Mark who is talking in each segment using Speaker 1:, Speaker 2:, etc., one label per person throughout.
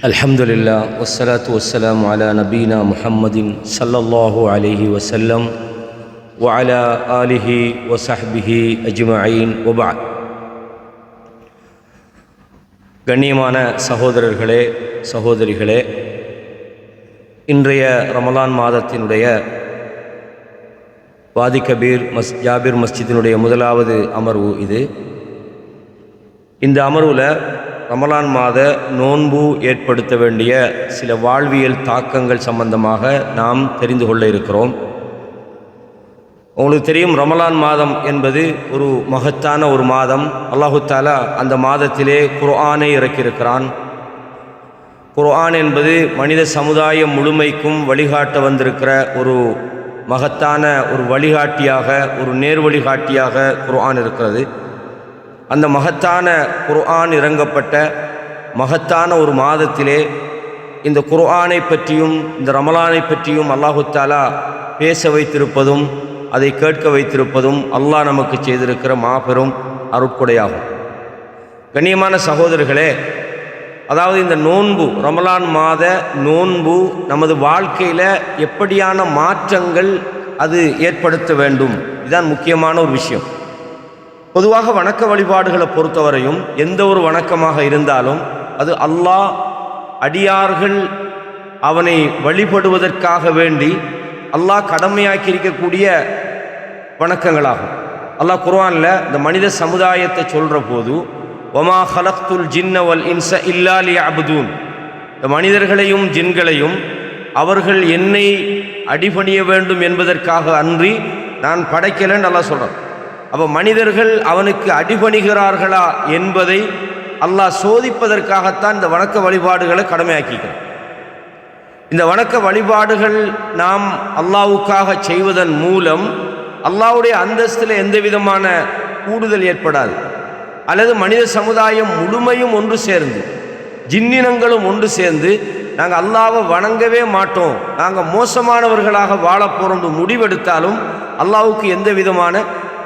Speaker 1: அல்ஹம்துலில்லாஹ் வஸ்ஸலாத்து வஸ்ஸலாமு அலா நபீனா முஹம்மதின் ஸல்லல்லாஹு அலைஹி வஸல்லம் வ அலா ஆலிஹி வ ஸஹ்பிஹி அஜ்மஈன் வ பஅத். கண்ணியமான சகோதரர்களே, சகோதரிகளே, இன்றைய ரமலான் மாதத்தினுடைய வாதி கபீர் ஜாபிர் மஸ்ஜிதினுடைய முதலாவது அமர்வு இது. இந்த அமர்வில் ரமலான் மாத நோன்பு ஏற்படுத்த வேண்டிய சில வாழ்வியல் தாக்கங்கள் சம்பந்தமாக நாம் தெரிந்து கொள்ள இருக்கிறோம். உங்களுக்கு தெரியும், ரமலான் மாதம் என்பது ஒரு மகத்தான ஒரு மாதம். அல்லாஹு தஆலா அந்த மாதத்திலே குர்ஆனை இறக்கியிருக்கிறான். குர்ஆன் என்பது மனித சமுதாயம் முழுமைக்கும் வழிகாட்ட வந்திருக்கிற ஒரு மகத்தான ஒரு வழிகாட்டியாக, ஒரு நேர் வழிகாட்டியாக குர்ஆன் இருக்கிறது. அந்த மகத்தான குர்ஆன் இறங்கப்பட்ட மகத்தான ஒரு மாதத்திலே இந்த குர்ஆனை பற்றியும் இந்த ரமலானை பற்றியும் அல்லாஹு தஆலா பேச வைத்திருப்பதும் அதை கேட்க வைத்திருப்பதும் அல்லாஹ் நமக்கு செய்திருக்கிற மாபெரும் அருட்கொடையாகும். கண்ணியமான சகோதரர்களே, அதாவது இந்த நோன்பு, ரமலான் மாத நோன்பு நமது வாழ்க்கையில் எப்படியான மாற்றங்கள் அது ஏற்படுத்த வேண்டும், இதுதான் முக்கியமான ஒரு விஷயம். பொதுவாக வணக்க வழிபாடுகளை பொறுத்தவரையும் எந்த ஒரு வணக்கமாக இருந்தாலும் அது அல்லாஹ் அடியார்கள் அவனை வழிபடுவதற்காக வேண்டி அல்லாஹ் கடமையாக்கி இருக்கக்கூடிய வணக்கங்களாகும். அல்லாஹ் குர்ஆனில் இந்த மனித சமுதாயத்தை சொல்கிற போது வமா ஹலக்துல் ஜின்ன வல் இன்ஸ இல்லா லியஅ்புதூன், இந்த மனிதர்களையும் ஜின்களையும் அவர்கள் என்னை அடிபணிய வேண்டும் என்பதற்காக அன்றி நான் படைக்கலைன்னு அல்லாஹ் சொல்கிறான். அப்போ மனிதர்கள் அவனுக்கு அடிபணிகிறார்களா என்பதை அல்லாஹ் சோதிப்பதற்காகத்தான் இந்த வணக்க வழிபாடுகளை கடமையாக்கிக்கிறான். இந்த வணக்க வழிபாடுகள் நாம் அல்லாஹ்வுக்காக செய்வதன் மூலம் அல்லாஹ்வுடைய அந்தஸ்தில் எந்த விதமான கூடுதல் ஏற்படாது. அல்லது மனித சமுதாயம் முழுமையும் ஒன்று சேர்ந்து, ஜின்னினங்களும் ஒன்று சேர்ந்து நாங்கள் அல்லாஹ்வை வணங்கவே மாட்டோம், நாங்கள் மோசமானவர்களாக வாழப்போகிறோம் முடிவெடுத்தாலும் அல்லாஹ்வுக்கு எந்த விதமான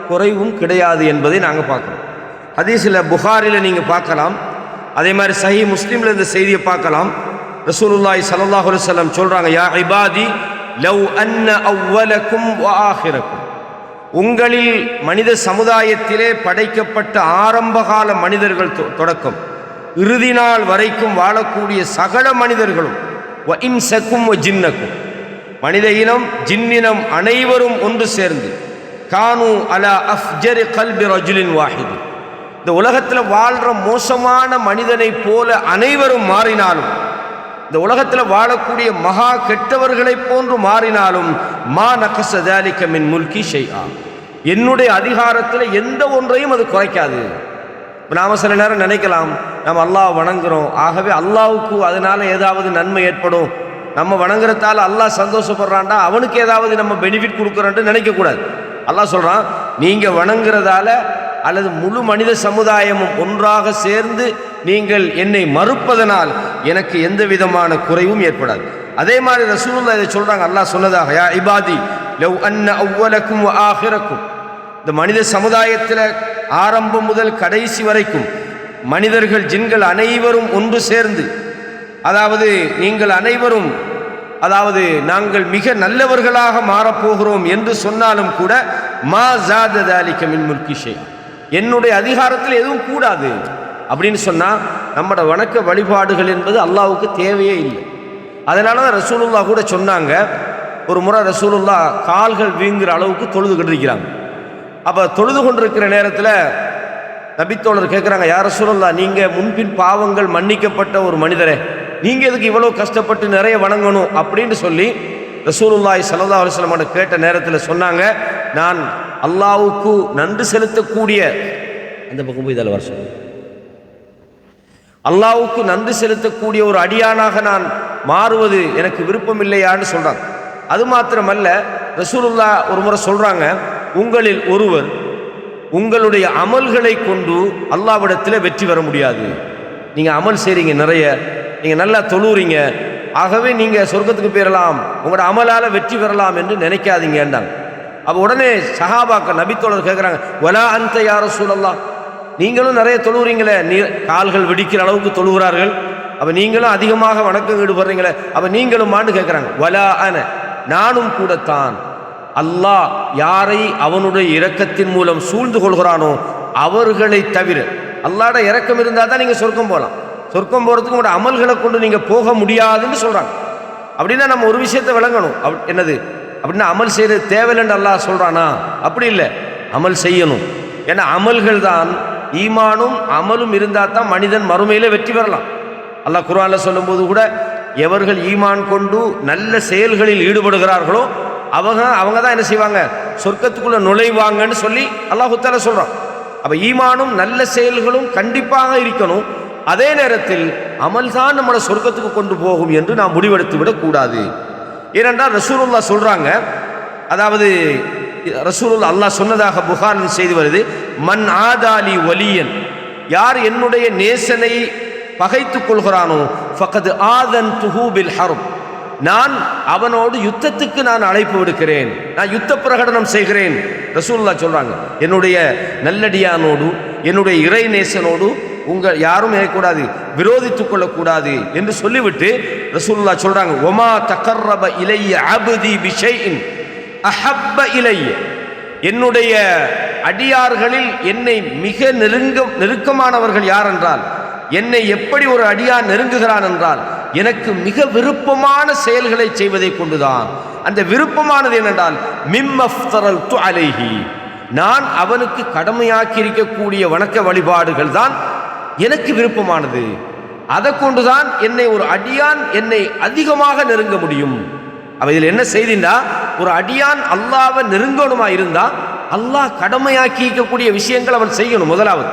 Speaker 1: குறைவும் கிடையாது என்பதை நாங்கள் பார்க்குறோம். ஹதீஸில் புகாரில் நீங்கள் பார்க்கலாம், அதே மாதிரி சஹீஹ் முஸ்லிமில் இந்த செய்தியை பார்க்கலாம். ரசூலுல்லாஹி ஸல்லல்லாஹு அலைஹி வஸல்லம் சொல்கிறாங்க, யா இபாதி லவ் அன்ன அவ்வலக்கும் வ ஆஹிரக்கும், உங்களில் மனித சமுதாயத்திலே படைக்கப்பட்ட ஆரம்பகால மனிதர்கள் தொடக்கம் இறுதி நாள் வரைக்கும் வாழக்கூடிய சகல மனிதர்களும் வ இன்ஸக்கும் வ ஜின்னக்கும், மனித இனம் ஜின்னினம் அனைவரும் ஒன்று சேர்ந்து கானு அலா அஃப்ஜரி கல்பி ரஜுலின் வாஹித், இந்த உலகத்தில் வாழ்கிற மோசமான மனிதனை போல அனைவரும் மாறினாலும், இந்த உலகத்தில் வாழக்கூடிய மகா கெட்டவர்களைப் போன்று மாறினாலும் மா நகஸ ஸாலிக மின் முல்கி ஷைஆ, என்னுடைய அதிகாரத்தில் எந்த ஒன்றையும் அது குறைக்காது. நாம் சில நேரம் நினைக்கலாம், நம்ம அல்லாஹ் வணங்குறோம், ஆகவே அல்லாஹ்வுக்கு அதனால ஏதாவது நன்மை ஏற்படும், நம்ம வணங்குறதால அல்லாஹ் சந்தோஷப்படுறான்டா, அவனுக்கு ஏதாவது நம்ம பெனிஃபிட் கொடுக்குறோன்ட்டு நினைக்கக்கூடாது. அல்லாஹ் சொல்கிறான், நீங்கள் வணங்குறதால அல்லது முழு மனித சமுதாயமும் ஒன்றாக சேர்ந்து நீங்கள் என்னை மறுப்பதனால் எனக்கு எந்த விதமான குறைவும் ஏற்படாது. அதே மாதிரி ரசூலுல்லாஹ் இதை சொல்கிறாங்க, அல்லாஹ் சொன்னதாக, யா இபாதி லவ் அன்ன அவ்வலக்கும் வ ஆஹிரக்கும், இந்த மனித சமுதாயத்தில் ஆரம்பம் முதல் கடைசி வரைக்கும் மனிதர்கள் ஜின்கள் அனைவரும் ஒன்று சேர்ந்து, அதாவது நீங்கள் அனைவரும், அதாவது நாங்கள் மிக நல்லவர்களாக மாறப்போகிறோம் என்று சொன்னாலும் கூட மா ஸாத ஸாலிக மின் முல்கி ஷைஆ, என்னுடைய அதிகாரத்தில் எதுவும் கூடாது அப்படின்னு சொன்னால் நம்மளோட வணக்க வழிபாடுகள் என்பது அல்லாஹ்வுக்கு தேவையே இல்லை. அதனால தான் ரசூலுல்லாஹ் கூட சொன்னாங்க, ஒரு முறை ரசூலுல்லாஹ் கால்கள் வீங்குற அளவுக்கு தொழுது கொண்டிருக்கிறாங்க. அப்போ தொழுது கொண்டிருக்கிற நேரத்தில் நபித்தோழர் கேட்குறாங்க, யா ரசூலுல்லாஹ், நீங்கள் முன்பின் பாவங்கள் மன்னிக்கப்பட்ட ஒரு மனிதரே, நீங்கள் எதுக்கு இவ்வளோ கஷ்டப்பட்டு நிறைய வணங்கணும் அப்படின்னு சொல்லி ரசூலுல்லாஹி ஸல்லல்லாஹு அலைஹி வஸல்லம் கேட்ட நேரத்தில் சொன்னாங்க, நான் அல்லாஹ்வுக்கு நன்றி செலுத்தக்கூடிய, அந்த பக்கம் போய் இதில் வருஷம், அல்லாஹ்வுக்கு நன்றி செலுத்தக்கூடிய ஒரு அடியானாக நான் மாறுவது எனக்கு விருப்பம் இல்லையான்னு சொல்கிறாங்க. அது மாத்திரமல்ல, ரசூலுல்லாஹ் ஒரு முறை சொல்கிறாங்க, உங்களில் ஒருவர் உங்களுடைய அமல்களை கொண்டு அல்லாஹ்விடத்தில் வெற்றி பெற முடியாது. நீங்கள் அமல் செய்கிறீங்க, நிறைய நீங்கள் நல்லா தொழுறீங்க, ஆகவே நீங்கள் சொர்க்கத்துக்கு போயிடலாம், உங்களோட அமலால் வெற்றி பெறலாம் என்று நினைக்காதீங்கன்றாங்க. அப்போ உடனே சஹாபாக்கள் நபித்தோழர் கேட்குறாங்க, வலா அன்த யா ரசூலல்லாஹ், நீங்களும் நிறைய தொழுகிறீங்களே, கால்கள் வெடிக்கிற அளவுக்கு தொழுகிறார்கள், அப்போ நீங்களும் அதிகமாக வணக்கம் ஈடுபடுறீங்களே, அப்போ நீங்களுமான்னு கேட்குறாங்க. வலா அன, நானும் கூடத்தான். அல்லாஹ் யாரை அவனுடைய இரக்கத்தின் மூலம் சூழ்ந்து கொள்கிறானோ அவர்களை தவிர, அல்லாஹ்ட இரக்கம் இருந்தால் தான் நீங்கள் சொர்க்கம் போகலாம். சொர்க்கம் போகிறதுக்கு உங்களோட அமல்களை கொண்டு நீங்கள் போக முடியாதுன்னு சொல்கிறாங்க. அப்படின்னா நம்ம ஒரு விஷயத்தை விளங்கணும். என்னது அப்படின்னா, அமல் செய்கிறது தேவையில்லைன்னு அல்லாஹ் சொல்கிறானா? அப்படி இல்லை, அமல் செய்யணும். ஏன்னா அமல்கள் தான், ஈமானும் அமலும் இருந்தால் தான் மனிதன் மறுமையில் வெற்றி பெறலாம். அல்லாஹ் குர்ஆனில் சொல்லும்போது கூட, எவர்கள் ஈமான் கொண்டு நல்ல செயல்களில் ஈடுபடுகிறார்களோ அவங்க தான் என்ன செய்வாங்க, சொர்க்கத்துக்குள்ள நுழைவாங்கன்னு சொல்லி அல்லாஹ் தஆலா சொல்கிறான். அப்போ ஈமானும் நல்ல செயல்களும் கண்டிப்பாக இருக்கணும். அதே நேரத்தில் அமல் தான் நம்மளை சொர்க்கத்துக்கு கொண்டு போகும் என்று நாம் முடிவெடுத்து விடக்கூடாது. ஏனென்றால் ரசூலுல்லாஹ் சொல்கிறாங்க, அதாவது ரசூலுல்லாஹ் அல்லாஹ் சொன்னதாக புகாரில் செய்தி வருது, மன் ஆதாலி வலியன், யார் என்னுடைய நேசனை பகைத்துக் கொள்கிறானோ ஃபகத் ஆதன்துஹு பில் ஹர்ப், நான் அவனோடு யுத்தத்துக்கு நான் அழைப்பு விடுக்கிறேன், நான் யுத்த பிரகடனம் செய்கிறேன். ரசூலுல்லாஹ் சொல்றாங்க, என்னுடைய நல்லடியானோடு என்னுடைய இறை நேசனோடு உங்கள் யாரும் ஏற்கக்கூடாது, விரோதித்துக் கொள்ளக்கூடாது என்று சொல்லிவிட்டு ரசூலுல்லாஹ் சொல்றாங்க, ஒமா தகர்ரப இலைய அப்தி பிஷைஇன் அஹப்ப இலைய, என்னுடைய அடியார்களில் என்னை மிக நெருக்கமானவர்கள் யார் என்றால், என்னை எப்படி ஒரு அடியார் நெருங்குகிறான் என்றால், எனக்கு மிக விருப்பமான செயல்களை செய்வதை கொண்டுதான். அந்த விருப்பமானது என்னென்றால், மிம்மஃப்தரல்து அலைஹி, நான் அவனுக்கு கடமையாக்கி இருக்கக்கூடிய வணக்க வழிபாடுகள் தான் எனக்கு விருப்பமானது. அதை கொண்டுதான் என்னை ஒரு அடியான் என்னை அதிகமாக நெருங்க முடியும். அப்ப இதில் என்ன செய்தின்னா, ஒரு அடியான் அல்லாஹ்வை நெருங்கணுமா இருந்தா அல்லாஹ் கடமையாக்கி இருக்கக்கூடிய விஷயங்கள் அவன் செய்யணும். முதலாவது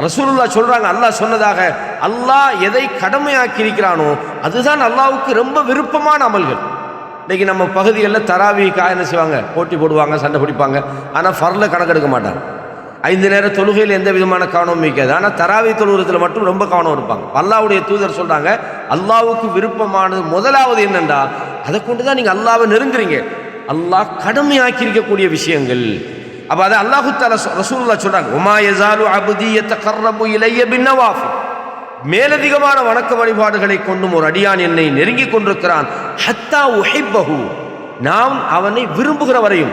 Speaker 1: ரசூலுல்லாஹ் சொல்றாங்க, அல்லாஹ் சொன்னதாக, அல்லாஹ் எதை கடமையாக்கி இருக்கிறானோ அதுதான் அல்லாஹ்வுக்கு ரொம்ப விருப்பமான அமல்கள். இன்னைக்கு நம்ம பகுதிகளில் தராவிக்காக என்ன செய்வாங்க, போட்டி போடுவாங்க, சண்டை பிடிப்பாங்க. ஆனால் ஃபர்ல கணக்கெடுக்க மாட்டாங்க. 5 நேர தொழுகையில் எந்த விதமான கவனமும் இருக்காது. ஆனால் தராவி தொழுகிறதுல மட்டும் ரொம்ப கவனம் இருப்பாங்க. அல்லாஹ்வுடைய தூதர் சொல்றாங்க, அல்லாஹ்வுக்கு விருப்பமானது முதலாவது என்னண்டா, அதை கொண்டு தான் நீங்கள் அல்லாஹ்வை நெருங்குறீங்க. அல்லாஹ் கடமையாக்கி இருக்கக்கூடிய விஷயங்கள். அப்ப அதை அல்லாஹு தஆலா ரசூலுல்லாஹ் சொல்றாங்க, உமா யஸாலு அப்தி யதகர்ரபு இலைய பின்னவாஃபில், மேலதிகமான வணக்க வழிபாடுகளை கொண்டும் ஒரு அடியான் என்னை நெருங்கி கொண்டிருக்கிறான். ஹத்தா உஹிப்பஹு, நான் அவனை விரும்புகிற வரையும்.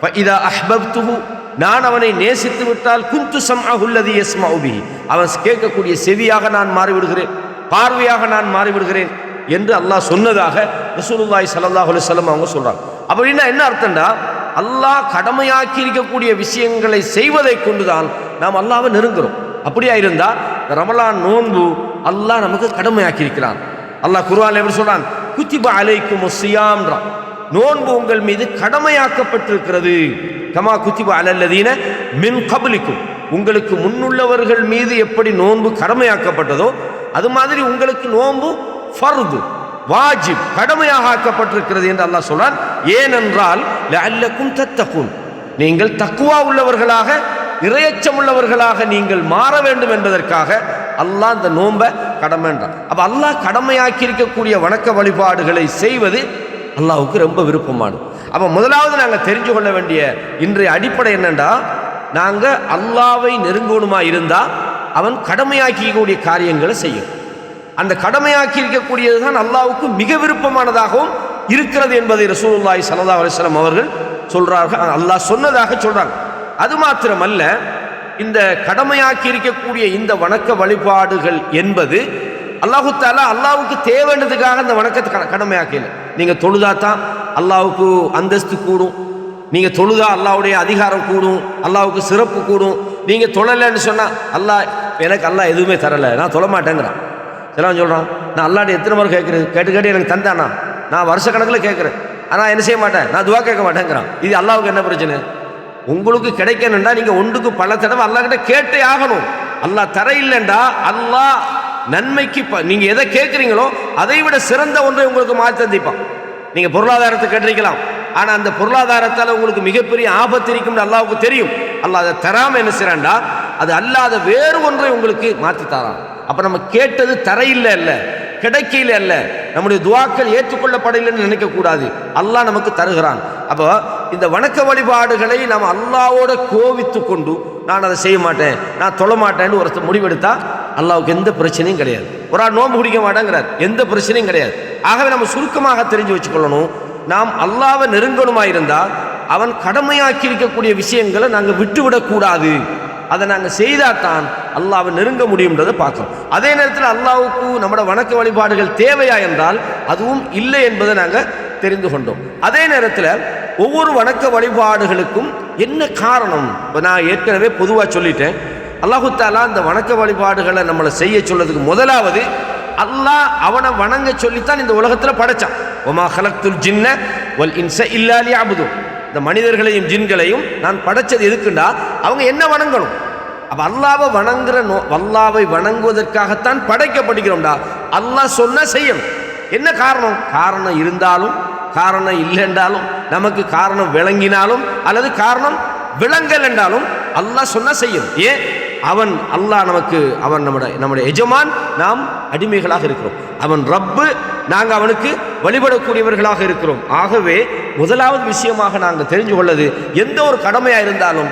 Speaker 1: ஃபஇதா அஹ்பப்துஹு, நான் அவனை நேசித்து விட்டால், குந்து சம்அஹு அல்லதி யஸ்மஉ பிஹி, அவன் கேட்கக்கூடிய செவியாக நான் மாறிவிடுகிறேன், பார்வையாக நான் மாறிவிடுகிறேன் என்று அல்லாஹ் சொன்னதாக ரசூலுல்லாஹி ஸல்லல்லாஹு அலைஹி வஸல்லம் அவங்க சொல்றாங்க. அப்படின்னா என்ன அர்த்தம்டா, அல்லாஹ் கடமையாக்கி இருக்கக்கூடிய விஷயங்களை செய்வதை கொண்டுதான் நாம் அல்லாஹ்வை நெருங்குறோம். அப்படியா இருந்தா ரமலான் நோன்பு அல்லாஹ் நமக்கு கடமையாக்கி இருக்கிறான். அல்லாஹ் குர்ஆன்ல எப்படி சொல்றான், குத்திப அலைக்குமுஸ் ஸியாம்ன்றான், நோன்பு உங்கள் மீது கடமையாக்கப்பட்டிருக்கிறது. கமா குத்திப அலல்லதீன மின் கப்லிக்கும், உங்களுக்கு முன்னுள்ளவர்கள் மீது எப்படி நோன்பு கடமையாக்கப்பட்டதோ அது மாதிரி உங்களுக்கு நோன்பு ஃபர்து, வாஜிப், கடமையாக ஆக்கப்பட்டிருக்கிறது என்று அல்லாஹ் சொல்றான். ஏனென்றால் லஅல்லக்கும் தத்தகுன், நீங்கள் தக்வா உள்ளவர்களாக, இறையச்சம் உள்ளவர்களாக நீங்கள் மாற வேண்டும் என்பதற்காக அல்லாஹ் இந்த நோன்பை கடமைன்றான். அப்ப அல்லாஹ் கடமையாக்கி இருக்கக்கூடிய வணக்க வழிபாடுகளை செய்வது அல்லாஹ்வுக்கு ரொம்ப விருப்பமானது. அப்ப முதலாவது நாங்கள் தெரிஞ்சு கொள்ள வேண்டிய இன்றைய அடிப்படை என்னண்டா, நாங்கள் அல்லாஹ்வை நெருங்கணுமா இருந்தா அவன் கடமையாக்கக்கூடிய காரியங்களை செய்யும். அந்த கடமையாக்கி இருக்கக்கூடியது தான் அல்லாஹ்வுக்கு மிக விருப்பமானதாகவும் இருக்கிறது என்பதை ரசூலுல்லாஹி ஸல்லல்லாஹு அலைஹி வஸல்லம் அவர்கள் சொல்றார்கள், அல்லாஹ் சொன்னதாக சொல்றாங்க. அது மாத்திரமல்ல, இந்த கடமையாக்கி இருக்கக்கூடிய இந்த வணக்க வழிபாடுகள் என்பது அல்லாஹு தஆலா அல்லாஹ்வுக்கு தேவைன்றதுக்காக அந்த வணக்கத்தை கடமையாக்கல. நீங்க தொழுதாதான் அல்லாஹ்வுக்கு அந்தஸ்து கூடும், நீங்க தொழுதா அல்லாஹ்வுடைய அதிகாரம் கூடும், அல்லாஹ்வுக்கு சிறப்பு கூடும். நீங்க தொழலைன்னு சொன்னா அல்லாஹ் எனக்கு அல்லாஹ் எதுவுமே தரல, நான் தொழ மாட்டேங்கிறான். சிலவன் சொல்றான், நான் அல்லாஹ்ட்ட எத்தனை முறை கேட்கறது, கேட்டு எனக்கு தந்தானா, நான் வருஷக்கணக்கில் கேட்குறேன், ஆனால் என்ன செய்ய மாட்டேன், நான் துவா கேட்க மாட்டேங்கிறான். இது அல்லாஹ்வுக்கு என்ன பிரச்சனை? உங்களுக்கு கிடைக்கணும்டா நீங்க ஒன்றுக்கு பல தடவை அல்லாஹ்கிட்ட கேட்டே ஆகணும். அல்லாஹ் தர இல்லைண்டா அல்லாஹ் நன்மைக்கு நீங்க எதை கேட்குறீங்களோ அதை விட சிறந்த ஒன்றை உங்களுக்கு மாற்றி தந்திப்பான். நீங்க பொருளாதாரத்தை கேட்டிருக்கலாம், ஆனா அந்த பொருளாதாரத்தால் உங்களுக்கு மிகப்பெரிய ஆபத்து இருக்கும்னு அல்லாஹ்வுக்கு தெரியும். அல்லாஹ் அதை தராம என்ன செய்றான்டா, அது அல்லாத வேறு ஒன்றை உங்களுக்கு மாற்றி தரான். அப்ப நம்ம கேட்டது தரையில் அல்ல, கிடைக்கையில் அல்ல, நம்முடைய துவாக்கள் ஏற்றுக்கொள்ளப்படலைன்னு நினைக்க கூடாது. அல்லாஹ் நமக்கு தருகிறான். அப்போ இந்த வணக்க வழிபாடுகளை நாம் அல்லாஹ்வோட கோவித்து கொண்டு நான் அதை செய்ய மாட்டேன், நான் தொழ மாட்டேன்னு ஒருத்தர் முடிவெடுத்தா அல்லாஹ்வுக்கு எந்த பிரச்சனையும் கிடையாது. ஒரு ஆள் நோன்பு பிடிக்க மாட்டேங்கிறார், எந்த பிரச்சனையும் கிடையாது. ஆகவே நம்ம சுருக்கமாக தெரிஞ்சு வச்சுக்கொள்ளணும், நாம் அல்லாஹ்வை நெருங்கணுமா இருந்தால் அவன் கடமையாக்கி இருக்கக்கூடிய விஷயங்களை நாங்கள் விட்டுவிடக்கூடாது. அதை நாங்கள் செய்தால்தான் அல்லாஹ்வை நெருங்க முடியும்ன்றதை பார்க்கணும். அதே நேரத்தில் அல்லாஹ்வுக்கு நம்மளோட வணக்க வழிபாடுகள் தேவையா என்றால் அதுவும் இல்லை என்பதை நாங்கள் தெரிந்து கொண்டோம். அதே நேரத்தில் ஒவ்வொரு வணக்க வழிபாடுகளுக்கும் என்ன காரணம், நான் ஏற்கனவே பொதுவாக சொல்லிட்டேன். அல்லாஹு தஆலா இந்த வணக்க வழிபாடுகளை நம்மளை செய்ய சொல்றதுக்கு முதலாவது அல்லாஹ் அவனை வணங்க சொல்லித்தான் இந்த உலகத்தில் படைச்சான். வமா ஹலக்துல் ஜின்ன வல் இன்ஸ இல்லா லியஅபுதுன். இந்த மனிதர்களையும் ஜின்களையும் நான் படைச்சது எதுக்குண்டா அவங்க என்ன வணங்கணும். அப்போ அல்லாஹ்வை அல்லாஹ்வை வணங்குவதற்காகத்தான் படைக்கப்படுகிறோம்டா. அல்லாஹ் சொன்ன செய்யணும். என்ன காரணம்? காரணம் இருந்தாலும் காரணம் இல்லை என்றாலும், நமக்கு காரணம் விளங்கினாலும் அல்லது காரணம் விளங்கல் என்றாலும் அல்லாஹ் சொன்ன செய்யும். ஏன்? அல்லாஹ் நமக்கு நம்முடைய எஜமான், நாம் அடிமைகளாக இருக்கிறோம். அவன் ரப்பு, நாங்கள் அவனுக்கு வழிபடக்கூடியவர்களாக இருக்கிறோம். ஆகவே முதலாவது விஷயமாக நாங்கள் தெரிஞ்சு கொள்ளது, எந்த ஒரு கடமையாக இருந்தாலும்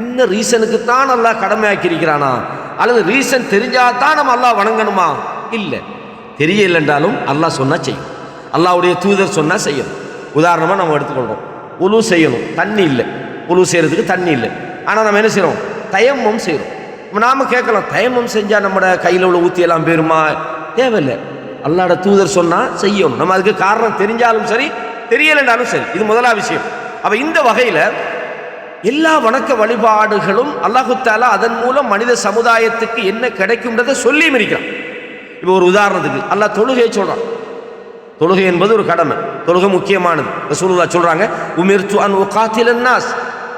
Speaker 1: இந்த ரீசனுக்கு தான் அல்லாஹ் கடமையாக்கி இருக்கிறானா அல்லது ரீசன் தெரிஞ்சாதான் நம்ம அல்லாஹ் வணங்கணுமா? இல்லை, தெரியல என்றாலும் அல்லாஹ் சொன்னா செய்யும். அல்லாஹ்வுடைய தூதர் சொன்னா செய்யும். உதாரணமாக நம்ம எடுத்துக்கொள்கிறோம், உலு செய்யணும், தண்ணி இல்லை, உலு செய்கிறதுக்கு தண்ணி இல்லை. ஆனால் நம்ம என்ன செய்கிறோம்? தயம்மம் செய்கிறோம். நாம் கேட்கலாம், தயம்மம் செஞ்சால் நம்மட கையில் உள்ள ஊற்றியெல்லாம் போயிருமா? தேவையில்லை, அல்லாஹ்வோட தூதர் சொன்னால் செய்யணும். நம்ம அதுக்கு காரணம் தெரிஞ்சாலும் சரி, தெரியலைன்றாலும் சரி. இது முதலாவது விஷயம். அப்போ இந்த வகையில் எல்லா வணக்க வழிபாடுகளும் அல்லாஹு தஆலா அதன் மூலம் மனித சமுதாயத்துக்கு என்ன கிடைக்கும்ன்றதை சொல்லியும் இருக்கிறான். இப்போ ஒரு உதாரணத்துக்கு அல்லாஹ் தொழுகையை சொல்கிறான். தொழுகை என்பது ஒரு கடமை, தொழுகை முக்கியமானது. ரசூலுல்லாஹ் சொல்கிறாங்க, உமிர்து அன் உகாத்திலன் நாஸ்,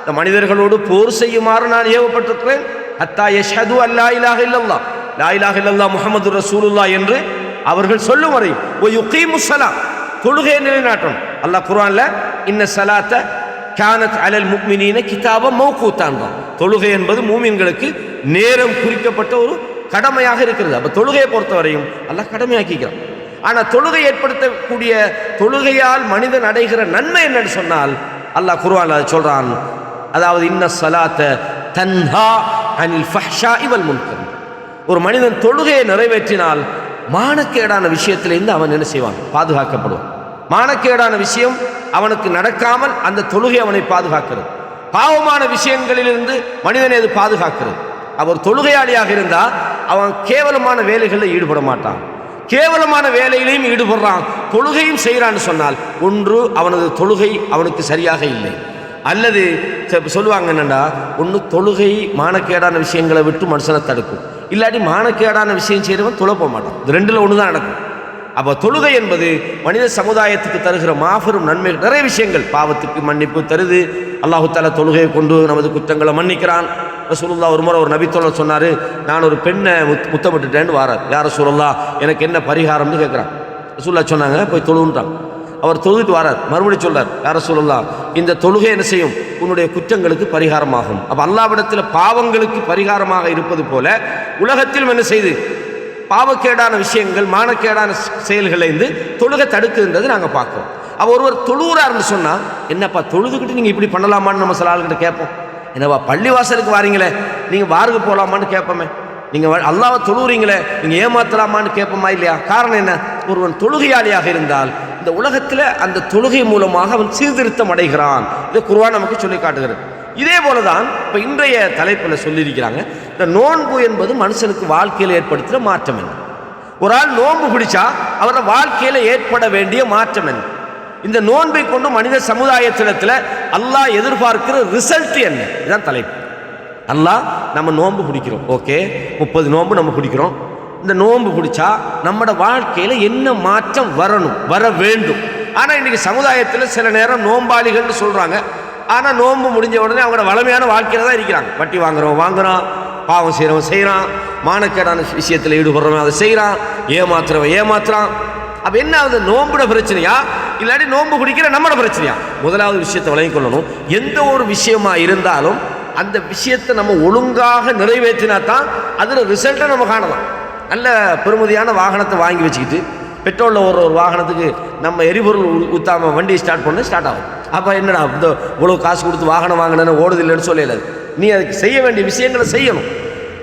Speaker 1: இந்த மனிதர்களோடு போர் செய்யுமாறு நான் ஏவப்பட்டிருக்கிறேன். ஹத்தா யஷ்ஹது அல்லா இலாஹ இல்லல்லாஹ், லா இலாஹ இல்லல்லாஹ் முஹம்மது ரசூலுல்லாஹ் என்று அவர்கள் சொல்லும் வரை வ யுகீமுஸ் ஸலாத், தொழுகையை நிலைநாட்டணும். அல்லாஹ் குர்ஆன்ல இன்ன ஸலாத்த கானத் அலல் முஃமினீன கிதாபம் மௌகூத்தான், தொழுகை என்பது மூமின்களுக்கு நேரம் குறிக்கப்பட்ட ஒரு கடமையாக இருக்கிறது. அப்போ தொழுகையை பொறுத்தவரையும் அல்லாஹ் கடமையாக்கிக்கிறான். ஆனால் தொழுகை ஏற்படுத்தக்கூடிய தொழுகையால் மனிதன் அடைகிற நன்மை என்னன்னு சொன்னால் அல்லாஹ் குர்ஆன்ல சொல்றான், அதாவது இன்ன ஸலாத்த தன்ஹா அனில் ஃபஹ்ஷாஇ வல் முன்கர், ஒரு மனிதன் தொழுகையை நிறைவேற்றினால் மானக்கேடான விஷயத்திலிருந்து அவன் என்ன செய்வான்? பாதுகாக்கப்படுவான். மானக்கேடான விஷயம் அவனுக்கு நடக்காமல் அந்த தொழுகை அவனை பாதுகாக்கிறது. பாவமான விஷயங்களிலிருந்து மனிதனை அது பாதுகாக்கிறது. அவர் தொழுகையாளியாக இருந்தால் அவன் கேவலமான வேலைகளில் ஈடுபட மாட்டான். கேவலமான வேலையிலையும் ஈடுபடுறான், தொழுகையும் செய்கிறான்னு சொன்னால் ஒன்று அவனது தொழுகை அவனுக்கு சரியாக இல்லை, அல்லது சொல்லுவாங்க என்னண்டா, ஒன்று தொழுகை மானக்கேடான விஷயங்களை விட்டு மனுஷனை தடுக்கும், இல்லாட்டி மானக்கேடான விஷயம் செய்கிறவன் தொழ போக மாட்டான். இது ரெண்டில் ஒன்று தான் நடக்கும். அப்போ தொழுகை என்பது மனித சமுதாயத்துக்கு தருகிற மாபெரும் நன்மை. நிறைய விஷயங்கள், பாவத்துக்கு மன்னிப்பு தருது. அல்லாஹு தஆலா தொழுகையை கொண்டு நமது குற்றங்களை மன்னிக்கிறான். ரசூலுல்லாஹ் ஒரு முறை ஒரு நபித்தோழர் சொன்னார், நான் ஒரு பெண்ணை முத்தமிட்டுட்டேன்னு வாரார். யார் ரசூலுல்லாஹ், எனக்கு என்ன பரிகாரம்னு கேட்குறான். ரசூலுல்லாஹ் சொன்னாங்க, போய் தொழுன்றான். அவர் தொழுதுட்டு வாரார், மறுபடியும் சொல்றார், யார் ரசூலுல்லாஹ், இந்த தொழுகை என்ன செய்யும்? உன்னுடைய குற்றங்களுக்கு பரிகாரமாகும். அப்போ அல்லாஹ்விடத்தில் பாவங்களுக்கு பரிகாரமாக இருப்பது போல உலகத்திலும் என்ன செய்து பாவக்கேடான விஷயங்கள், மானக்கேடான செயல்களிலிருந்து தொழுகை தடுக்குன்றது நாங்கள் பார்க்குறோம். அப்போ ஒருவர் தொழுகிறார்னு சொன்னால், என்னப்பா தொழுதுகிட்டு நீங்கள் இப்படி பண்ணலாமான்னு நம்ம சில ஆளுகிட்ட கேட்போம். என்னப்பா பள்ளிவாசலுக்கு வாரீங்களே, நீங்கள் வாருக்கு போகலாமான்னு கேட்போமே. நீங்கள் அல்லாஹ்வை தொழுகிறீங்களே, நீங்கள் ஏமாத்தலாமான்னு கேட்போமா இல்லையா? காரணம் என்ன? ஒருவன் தொழுகையாளியாக இருந்தால் இந்த உலகத்தில் அந்த தொழுகை மூலமாக அவன் சீர்திருத்தம் அடைகிறான். இதை குர்ஆன் நமக்கு சொல்லி காட்டுகிறது. இதே போல தான் இப்போ இன்றைய தலைப்பில் சொல்லியிருக்கிறாங்க, இந்த நோன்பு என்பது மனுஷனுக்கு வாழ்க்கையில் ஏற்படுத்துகிற மாற்றம் என்ன? ஒரு ஆள் நோன்பு பிடிச்சா அவரோட வாழ்க்கையில் ஏற்பட வேண்டிய மாற்றம் என்ன? இந்த நோன்பை கொண்டு மனித சமுதாயத்திடத்தில் அல்லாஹ் எதிர்பார்க்கிற ரிசல்ட் என்ன? இதுதான் தலைப்பு. அல்லாஹ் நம்ம நோன்பு பிடிக்கிறோம், ஓகே, 30 நோன்பு நம்ம பிடிக்கிறோம். இந்த நோன்பு பிடிச்சா நம்மளோட வாழ்க்கையில் என்ன மாற்றம் வரணும், வர வேண்டும். ஆனால் இன்றைக்கி சமுதாயத்தில் சில நேரம் நோம்பாளிகள்னு சொல்கிறாங்க, ஆனால் நோன்பு முடிஞ்ச உடனே அவங்களோட வளமையான வாழ்க்கையில் தான் இருக்கிறாங்க. வட்டி வாங்குறான், பாவம் செய்கிறான், மானக்கேடான விஷயத்தில் ஈடுபடுறவன் அதை செய்கிறான், ஏமாத்துறான். அப்போ என்ன ஆகுது? நோன்புட பிரச்சனையா இல்லாட்டி நோன்பு பிடிக்கிற நம்மளோட பிரச்சனையா? முதலாவது விஷயத்தை விளங்கிக் கொள்ளணும். எந்த ஒரு விஷயமா இருந்தாலும் அந்த விஷயத்தை நம்ம ஒழுங்காக நிறைவேற்றினா தான் அதில் ரிசல்ட்டை நம்ம காணலாம். நல்ல பெருமதியான வாகனத்தை வாங்கி வச்சுக்கிட்டு பெட்ரோலில் ஒரு வாகனத்துக்கு நம்ம எரிபொருள் ஊற்றாமல் வண்டி ஸ்டார்ட் ஆகும். அப்போ என்னடா இவ்வளோ காசு கொடுத்து வாகனம் வாங்கினேன்னு ஓடுது இல்லைன்னு சொல்லலாது. நீ அதுக்கு செய்ய வேண்டிய விஷயங்களை செய்யணும்.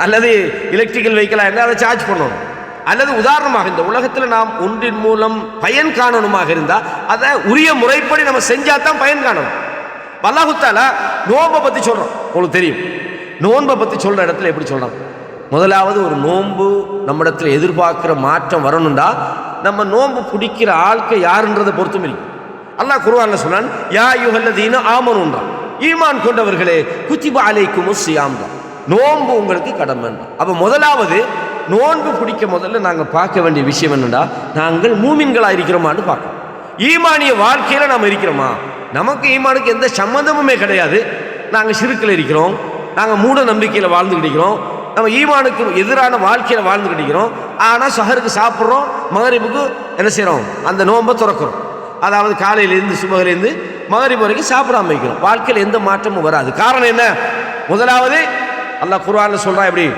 Speaker 1: அல்லது எலக்ட்ரிக்கல் வெஹிக்கிளாக இருந்தால் அதை சார்ஜ் பண்ணணும். அல்லது உதாரணமாக இந்த உலகத்தில் நாம் ஒன்றின் மூலம் பயன் காணணுமாக இருந்தால் அதை உரிய முறைப்படி நம்ம செஞ்சால் தான் பயன் காணணும். அல்லாஹ் தஆலா நோன்பை பற்றி சொல்கிறோம். உங்களுக்கு தெரியும், நோன்பை பற்றி சொல்கிற இடத்துல எப்படி சொல்கிறோம்? முதலாவது ஒரு நோன்பு நம்மிடத்தில் எதிர்பார்க்குற மாற்றம் வரணும்டா நம்ம நோன்பு பிடிக்கிற ஆட்கள் யாருன்றதை பொறுத்தும் இருக்கு. அல்லாஹ் குர்ஆன்ல சொன்னான், யா அய்யுஹல்லதீன ஆமனூன்றான், ஈமான் கொண்டவர்களே குத்திப அலைக்குமுஸ் ஸியாம், நோன்பு உங்களுக்கு கடமை. அப்போ முதலாவது நோன்பு பிடிக்க முதல்ல நாங்கள் பார்க்க வேண்டிய விஷயம் என்னென்னா, நாங்கள் மூமின்களாக இருக்கிறோமான்னு பார்க்கணும். ஈமானிய வாழ்க்கையில் நாம் இருக்கிறோமா? நமக்கு ஈமானுக்கு எந்த சம்மந்தமுமே கிடையாது. நாங்கள் ஷிர்கில் இருக்கிறோம், நாங்கள் மூட நம்பிக்கையில் வாழ்ந்துக்கிட்டு இருக்கிறோம், நம்ம ஈமானுக்கு எதிரான வாழ்க்கையில் வாழ்ந்துக்கிட்டு இருக்கிறோம். ஆனால் சஹருக்கு சாப்பிட்றோம், மகரிபுக்கு என்ன செய்கிறோம்? அந்த நோன்பை துறக்கிறோம். அதாவது காலையிலேருந்து சுபகிலேருந்து மகரிபு வரைக்கும் சாப்பிடாம வைக்கிறோம். வாழ்க்கையில் எந்த மாற்றமும் வராது. காரணம் என்ன? முதலாவது அல்லாஹ் குர்ஆன்ல சொல்றான், எப்படி?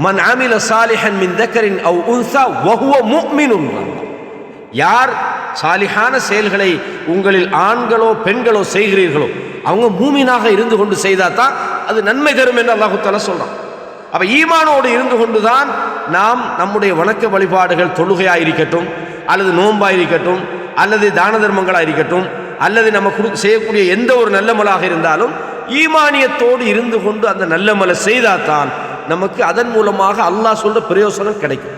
Speaker 1: மன் அமில சாலிஹன் மின் தக்கரின் அவ் உன்ஸா வஹுவ முஃமினுன், யார் சாலிஹான செயல்களை உங்களில் ஆண்களோ பெண்களோ செய்கிறீர்களோ அவங்க மூமினாக இருந்து கொண்டு செய்தால் தான் அது நன்மை தரும் என்று அல்லாஹ் தஆலா சொல்றான். அப்போ ஈமானோடு இருந்து கொண்டு தான் நாம் நம்முடைய வணக்க வழிபாடுகள், தொழுகையாக இருக்கட்டும் அல்லது நோன்பாக இருக்கட்டும் அல்லது தான தர்மங்களாக இருக்கட்டும் அல்லது நம்ம செய்யக்கூடிய எந்த ஒரு நல்லமலாக இருந்தாலும் ஈமானியத்தோடு இருந்து கொண்டு அந்த நல்லமலை செய்தால் தான் நமக்கு அதன் மூலமாக அல்லாஹ் சொல்ற பிரயோசனம் கிடைக்கும்.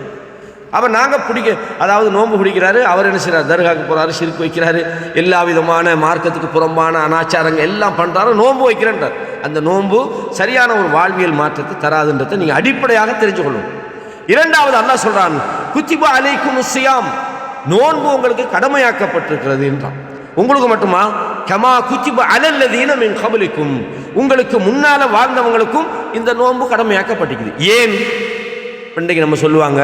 Speaker 1: அப்போ நாங்கள் அதாவது நோன்பு பிடிக்கிறாரு, அவர் என்ன செய்கிறார்? தர்காவுக்கு போகிறாரு, ஷிர்க் வைக்கிறாரு, எல்லா விதமான மார்க்கத்துக்கு புறம்பான அனாச்சாரங்கள் எல்லாம் பண்ணுறாரு, நோன்பு வைக்கிறேன்றார். அந்த நோன்பு சரியான ஒரு வாழ்வியல் மாற்றத்தை தராதுன்றதை நீங்கள் அடிப்படையாக தெரிஞ்சு கொள்ளணும். இரண்டாவது அல்லாஹ் சொல்கிறான், குத்திப அலைக்குமுஸ் ஸியாம், நோன்பு உங்களுக்கு கடமையாக்கப்பட்டிருக்கிறது என்றான். உங்களுக்கு மட்டுமா? கமா குத்திப அலல்லதீன மின் கபலிக்கும், உங்களுக்கு முன்னால வாழ்ந்தவங்களுக்கும் இந்த நோன்பு கடமையாக்கப்பட்டிருக்குது. ஏன்? இன்றைக்கு நம்ம சொல்லுவாங்க,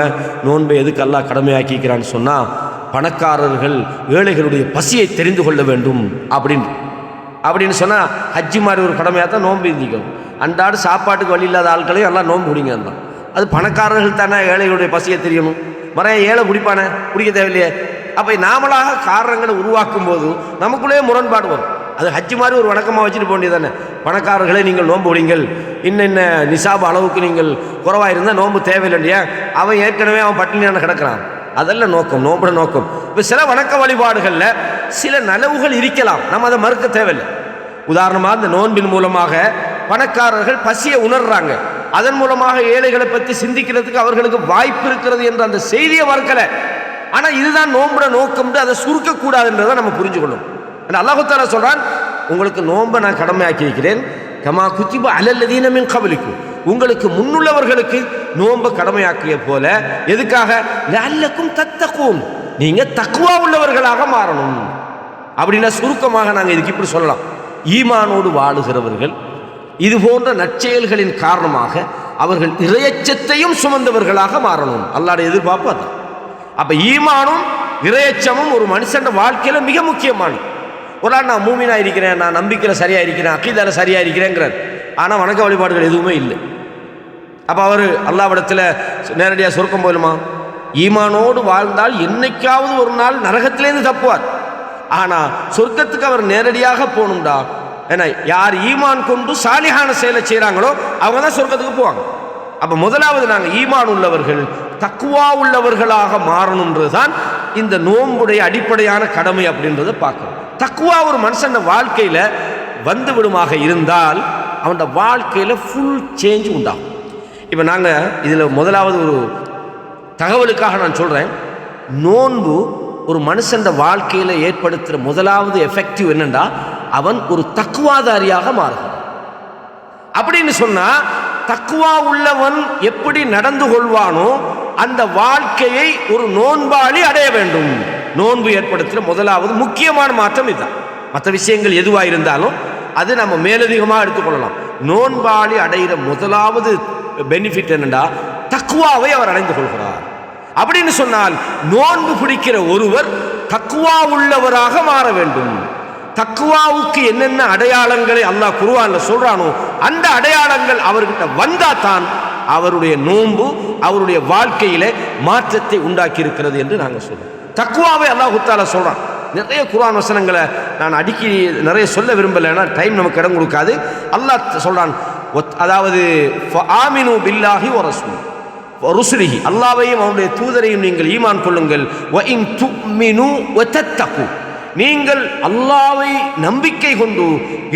Speaker 1: நோன்பை எதுக்கு அல்லாஹ் கடமையாக்கிக்கிறான்னு சொன்னால், பணக்காரர்கள் ஏழைகளுடைய பசியை தெரிந்து கொள்ள வேண்டும் அப்படின்னு சொன்னால் ஹஜ்ஜி மாதிரி ஒரு கடமையாக தான் நோன்பு இருந்திக்கும். அன்றாடு சாப்பாட்டுக்கு வழி இல்லாத ஆட்களையும் எல்லாம் நோன்பு பிடிங்க தான். அது பணக்காரர்கள் தானே ஏழைகளுடைய பசியை தெரியணும். மறைய ஏழை பிடிப்பானே, பிடிக்க தேவையில்லையே. அப்போ நாமளாக காரணங்களை உருவாக்கும் போது நமக்குள்ளே முரண்பாடு வரும். அது ஹஜ்ஜி மாதிரி ஒரு வணக்கமாக வச்சுட்டு போக வேண்டியது தானே. பணக்காரர்களை நீங்கள் நோன்பு விடுங்கள், இன்ன நிசாப் அளவுக்கு நீங்கள் குறைவாக இருந்தால் நோன்பு தேவையில்லையா? அவன் ஏற்கனவே அவன் பட்டினியான கிடக்கிறான். அதெல்லாம் நோக்கம், நோம்புற நோக்கம். இப்போ சில வணக்க வழிபாடுகளில் சில நலவுகள் இருக்கலாம், நம்ம அதை மறுக்க தேவையில்லை. உதாரணமாக இந்த நோன்பின் மூலமாக பணக்காரர்கள் பசியை உணர்றாங்க, அதன் மூலமாக ஏழைகளை பற்றி சிந்திக்கிறதுக்கு அவர்களுக்கு வாய்ப்பு இருக்கிறது என்ற அந்த செய்தியை மறுக்கலை. ஆனால் இதுதான் நோம்புற நோக்கம், அதை சுருக்கக்கூடாதுன்றதை நம்ம புரிஞ்சுக்கணும். அல்லாஹ் தஆலா சொல்றான், உங்களுக்கு நோன்பை நான் கடமையாக்கி வைக்கிறேன். கமா குத்திப அலல்லதீன மின் கபலிக்கும், உங்களுக்கு முன்னுள்ளவர்களுக்கு நோன்பை கடமையாக்கிய போல. எதுக்காக? லஅல்லக்கும் தத்தகூன், நீங்க தக்வா உள்ளவர்களாக மாறணும். அப்படின்னா சுருக்கமாக நாங்கள் இதுக்கு இப்படி சொல்லலாம், ஈமானோடு வாழுகிறவர்கள் இது போன்ற நற்செயல்களின் காரணமாக அவர்கள் இறையச்சத்தையும் சுமந்தவர்களாக மாறணும். அல்லாஹ்வுடைய எதிர்பார்ப்பு அது. அப்ப ஈமானும் இறையச்சமும் ஒரு மனுஷன் வாழ்க்கையில மிக முக்கியமானது. ஒரு ஆள் நான் மூமினா இருக்கிறேன், நான் நம்பிக்கையில் சரியா இருக்கிறேன், அக்கீதால சரியா இருக்கிறேங்கிறார், ஆனால் வணக்க வழிபாடுகள் எதுவுமே இல்லை. அப்போ அவர் அல்லாஹ்விடத்தில் நேரடியாக சொர்க்கம் போயிடுமா? ஈமானோடு வாழ்ந்தால் என்னைக்காவது ஒரு நாள் நரகத்திலேருந்து தப்புவார். ஆனால் சொர்க்கத்துக்கு அவர் நேரடியாக போகணும்டா. ஏன்னா யார் ஈமான் கொண்டு சாலிஹான செயலை செய்கிறாங்களோ அவங்க தான் சொர்க்கத்துக்கு போவாங்க. அப்போ முதலாவது நாங்கள் ஈமான் உள்ளவர்கள், தக்குவா உள்ளவர்களாக மாறணுன்றது தான் இந்த நோன்புடைய அடிப்படையான கடமை அப்படின்றத பார்க்கணும். தக்குவா ஒரு மனுஷன் வாழ்க்கையில் வந்து விடுமாக இருந்தால் அவனோட வாழ்க்கையில் ஃபுல் சேஞ்ச் உண்டாகும். இப்போ நாங்கள் இதில் முதலாவது ஒரு தகவலுக்காக நான் சொல்கிறேன், நோன்பு ஒரு மனுஷன் வாழ்க்கையில் ஏற்படுத்துகிற முதலாவது எஃபெக்டிவ் என்னென்னா, அவன் ஒரு தக்குவாதாரியாக மாறுகிறான். அப்படின்னு சொன்னால் தக்குவா உள்ளவன் எப்படி நடந்து கொள்வானோ அந்த வாழ்க்கையை ஒரு நோன்பாளி அடைய வேண்டும். நோன்பு ஏற்படுத்துகிற முதலாவது முக்கியமான மாற்றம் இதுதான். மற்ற விஷயங்கள் எதுவாக இருந்தாலும் அது நம்ம மேலதிகமாக எடுத்துக்கொள்ளலாம். நோன்பாளி அடைகிற முதலாவது பெனிஃபிட் என்னென்னா, தக்குவாவை அவர் அடைந்து கொள்கிறார். அப்படின்னு சொன்னால் நோன்பு பிடிக்கிற ஒருவர் தக்குவா உள்ளவராக மாற வேண்டும். தக்குவாவுக்கு என்னென்ன அடையாளங்களை அல்லாஹ் குர்ஆன்ல சொல்றானோ அந்த அடையாளங்கள் அவர்கிட்ட வந்தா தான் அவருடைய நோன்பு அவருடைய வாழ்க்கையில மாற்றத்தை உண்டாக்கி இருக்கிறது என்று நாங்கள் சொல்றோம். தக்குவாவை அல்லாஹ் தஆலா சொல்றான். நிறைய குர்ஆன் வசனங்களை நான் அடிக்கடி நிறைய சொல்ல விரும்பலைன்னா டைம் நமக்கு இடம் கொடுக்காது. அல்லாஹ் சொல்றான், அதாவது ஆமினு பில்லாஹி வ ரசூல் ருசுலிஹி, அல்லாஹ்வையும் அவருடைய தூதரையும் நீங்கள் ஈமான் கொள்ளுங்கள். வ இன் துமினு வ தத்தகு, நீங்கள் அல்லாஹ்வை நம்பிக்கை கொண்டு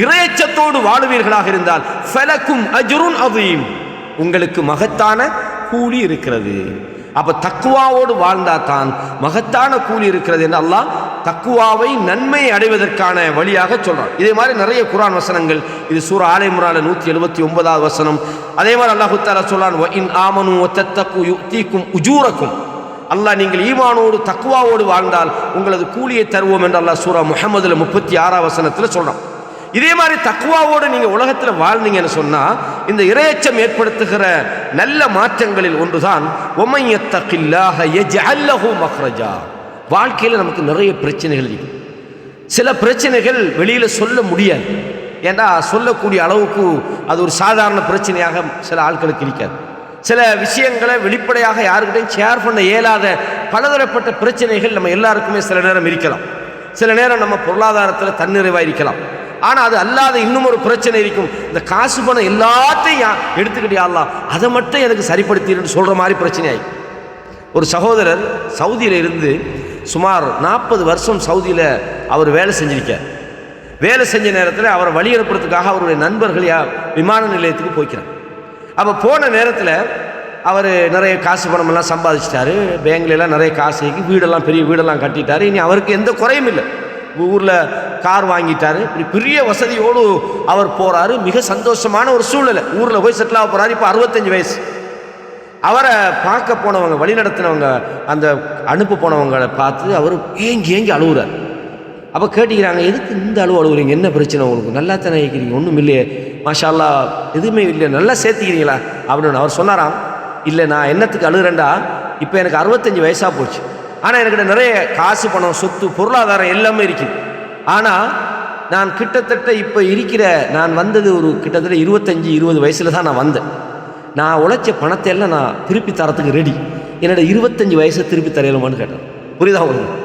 Speaker 1: இறையச்சத்தோடு வாழுவீர்களாக இருந்தால் ஃபலக்கும் அஜ்ருன் அதீம், உங்களுக்கு மகத்தான கூலி இருக்கிறது. அப்ப தக்குவாவோடு வாழ்ந்தா தான் மகத்தான கூலி இருக்கிறது என்று அல்லாஹ் தக்குவாவை நன்மை அடைவதற்கான வழியாக சொல்றான். இதே மாதிரி நிறைய குர்ஆன் வசனங்கள், இது சூரா ஆல இம்ரான்ல 179வது வசனம். அதே மாதிரி அல்லாஹ் தஆலா சொல்றான், வ இன் ஆமனு வ தத்தகு யுக்திக்கும் உஜூரக்கும், அல்லாஹ் நீங்கள் ஈமானோடு தக்குவாவோடு வாழ்ந்தால் உங்களது கூலியை தருவோம் என்று அல்லாஹ் சூரா முஹம்மதுல 36 வசனத்தில் சொல்றான். இதே மாதிரி தக்குவாவோடு நீங்கள் உலகத்தில் வாழ்ந்தீங்கன்னு சொன்னால் இந்த இறையச்சம் ஏற்படுத்துகிற நல்ல மாற்றங்களில் ஒன்றுதான் வமன் யத்தகில்லாஹ யஜ்அல் லஹு மக்ரஜா. வாழ்க்கையில் நமக்கு நிறைய பிரச்சனைகள் இருக்கு. சில பிரச்சனைகள் வெளியில் சொல்ல முடியாது, ஏன்னா சொல்லக்கூடிய அளவுக்கு அது ஒரு சாதாரண பிரச்சனையாக சில ஆட்களுக்கு இருக்காது. சில விஷயங்களை வெளிப்படையாக யாருக்கிட்டையும் ஷேர் பண்ண இயலாத பலதரப்பட்ட பிரச்சனைகள் நம்ம எல்லாருக்குமே சில நேரம் இருக்கலாம். சில நேரம் நம்ம பொருளாதாரத்தில் தன்னிறைவாக இருக்கலாம். ஆனால் அது அல்லாத இன்னும் ஒரு பிரச்சனை இருக்கும். இந்த காசு பணம் எல்லாத்தையும் எடுத்துக்கிட்டே அல்லாஹ் அதை மட்டும் எனக்கு சரிப்படுத்தின்னு சொல்கிற மாதிரி பிரச்சனையாகி. ஒரு சகோதரர் சவுதியில் இருந்து சுமார் 40 வருஷம் சவுதியில் அவர் வேலை செஞ்சிருக்கார். வேலை செஞ்ச நேரத்தில் அவரை வழி அனுப்புறதுக்காக அவருடைய நண்பர்கள் விமான நிலையத்துக்கு போய்க்கிறார். அப்போ போன நேரத்தில் அவர் நிறைய காசு பணமெல்லாம் சம்பாதிச்சிட்டாரு. பேங்க்லாம் நிறைய காசு வீடெல்லாம் பெரிய வீடெல்லாம் கட்டிட்டாரு. இனி அவருக்கு எந்த குறையும் இல்லை. ஊரில் கார் வாங்கிட்டாரு. இப்படி பெரிய வசதியோடு அவர் போகிறாரு. மிக சந்தோஷமான ஒரு சூழ்நிலை. ஊரில் போய் செட்டில் ஆக போகிறாரு. இப்போ 65 வயசு. அவரை பார்க்க போனவங்க, வழி நடத்தினவங்க, அந்த அனுப்ப போனவங்களை பார்த்து அவர் ஏங்கி அழுகுறார். அப்போ கேட்டுக்கிறாங்க, எதுக்கு இந்த அழுவுறீங்க, என்ன பிரச்சனை உங்களுக்கு, நல்லா தானே இருக்கிறீங்க, ஒன்றும் இல்லையே, மாஷா அல்லாஹ் எதுவுமே இல்லையா, நல்லா சேர்த்துக்கிறீங்களா அப்படின்னு. அவர் சொன்னாராம், இல்லை நான் என்னத்துக்கு அழுகிறேன்டா, இப்போ எனக்கு 65 வயசாக போச்சு. ஆனால் என்கிட்ட நிறைய காசு பணம் சொத்து பொருளாதாரம் எல்லாமே இருக்குது. ஆனால் நான் கிட்டத்தட்ட இப்போ நான் வந்தது ஒரு கிட்டத்தட்ட 25-20 வயசில் தான் நான் வந்தேன். நான் உழைச்ச பணத்தை எல்லாம் நான் திருப்பி தரத்துக்கு ரெடி. என்னோட 25 வயசை திருப்பி தரையலுமான்னு கேட்டேன். புரியுதா உங்களுக்கு?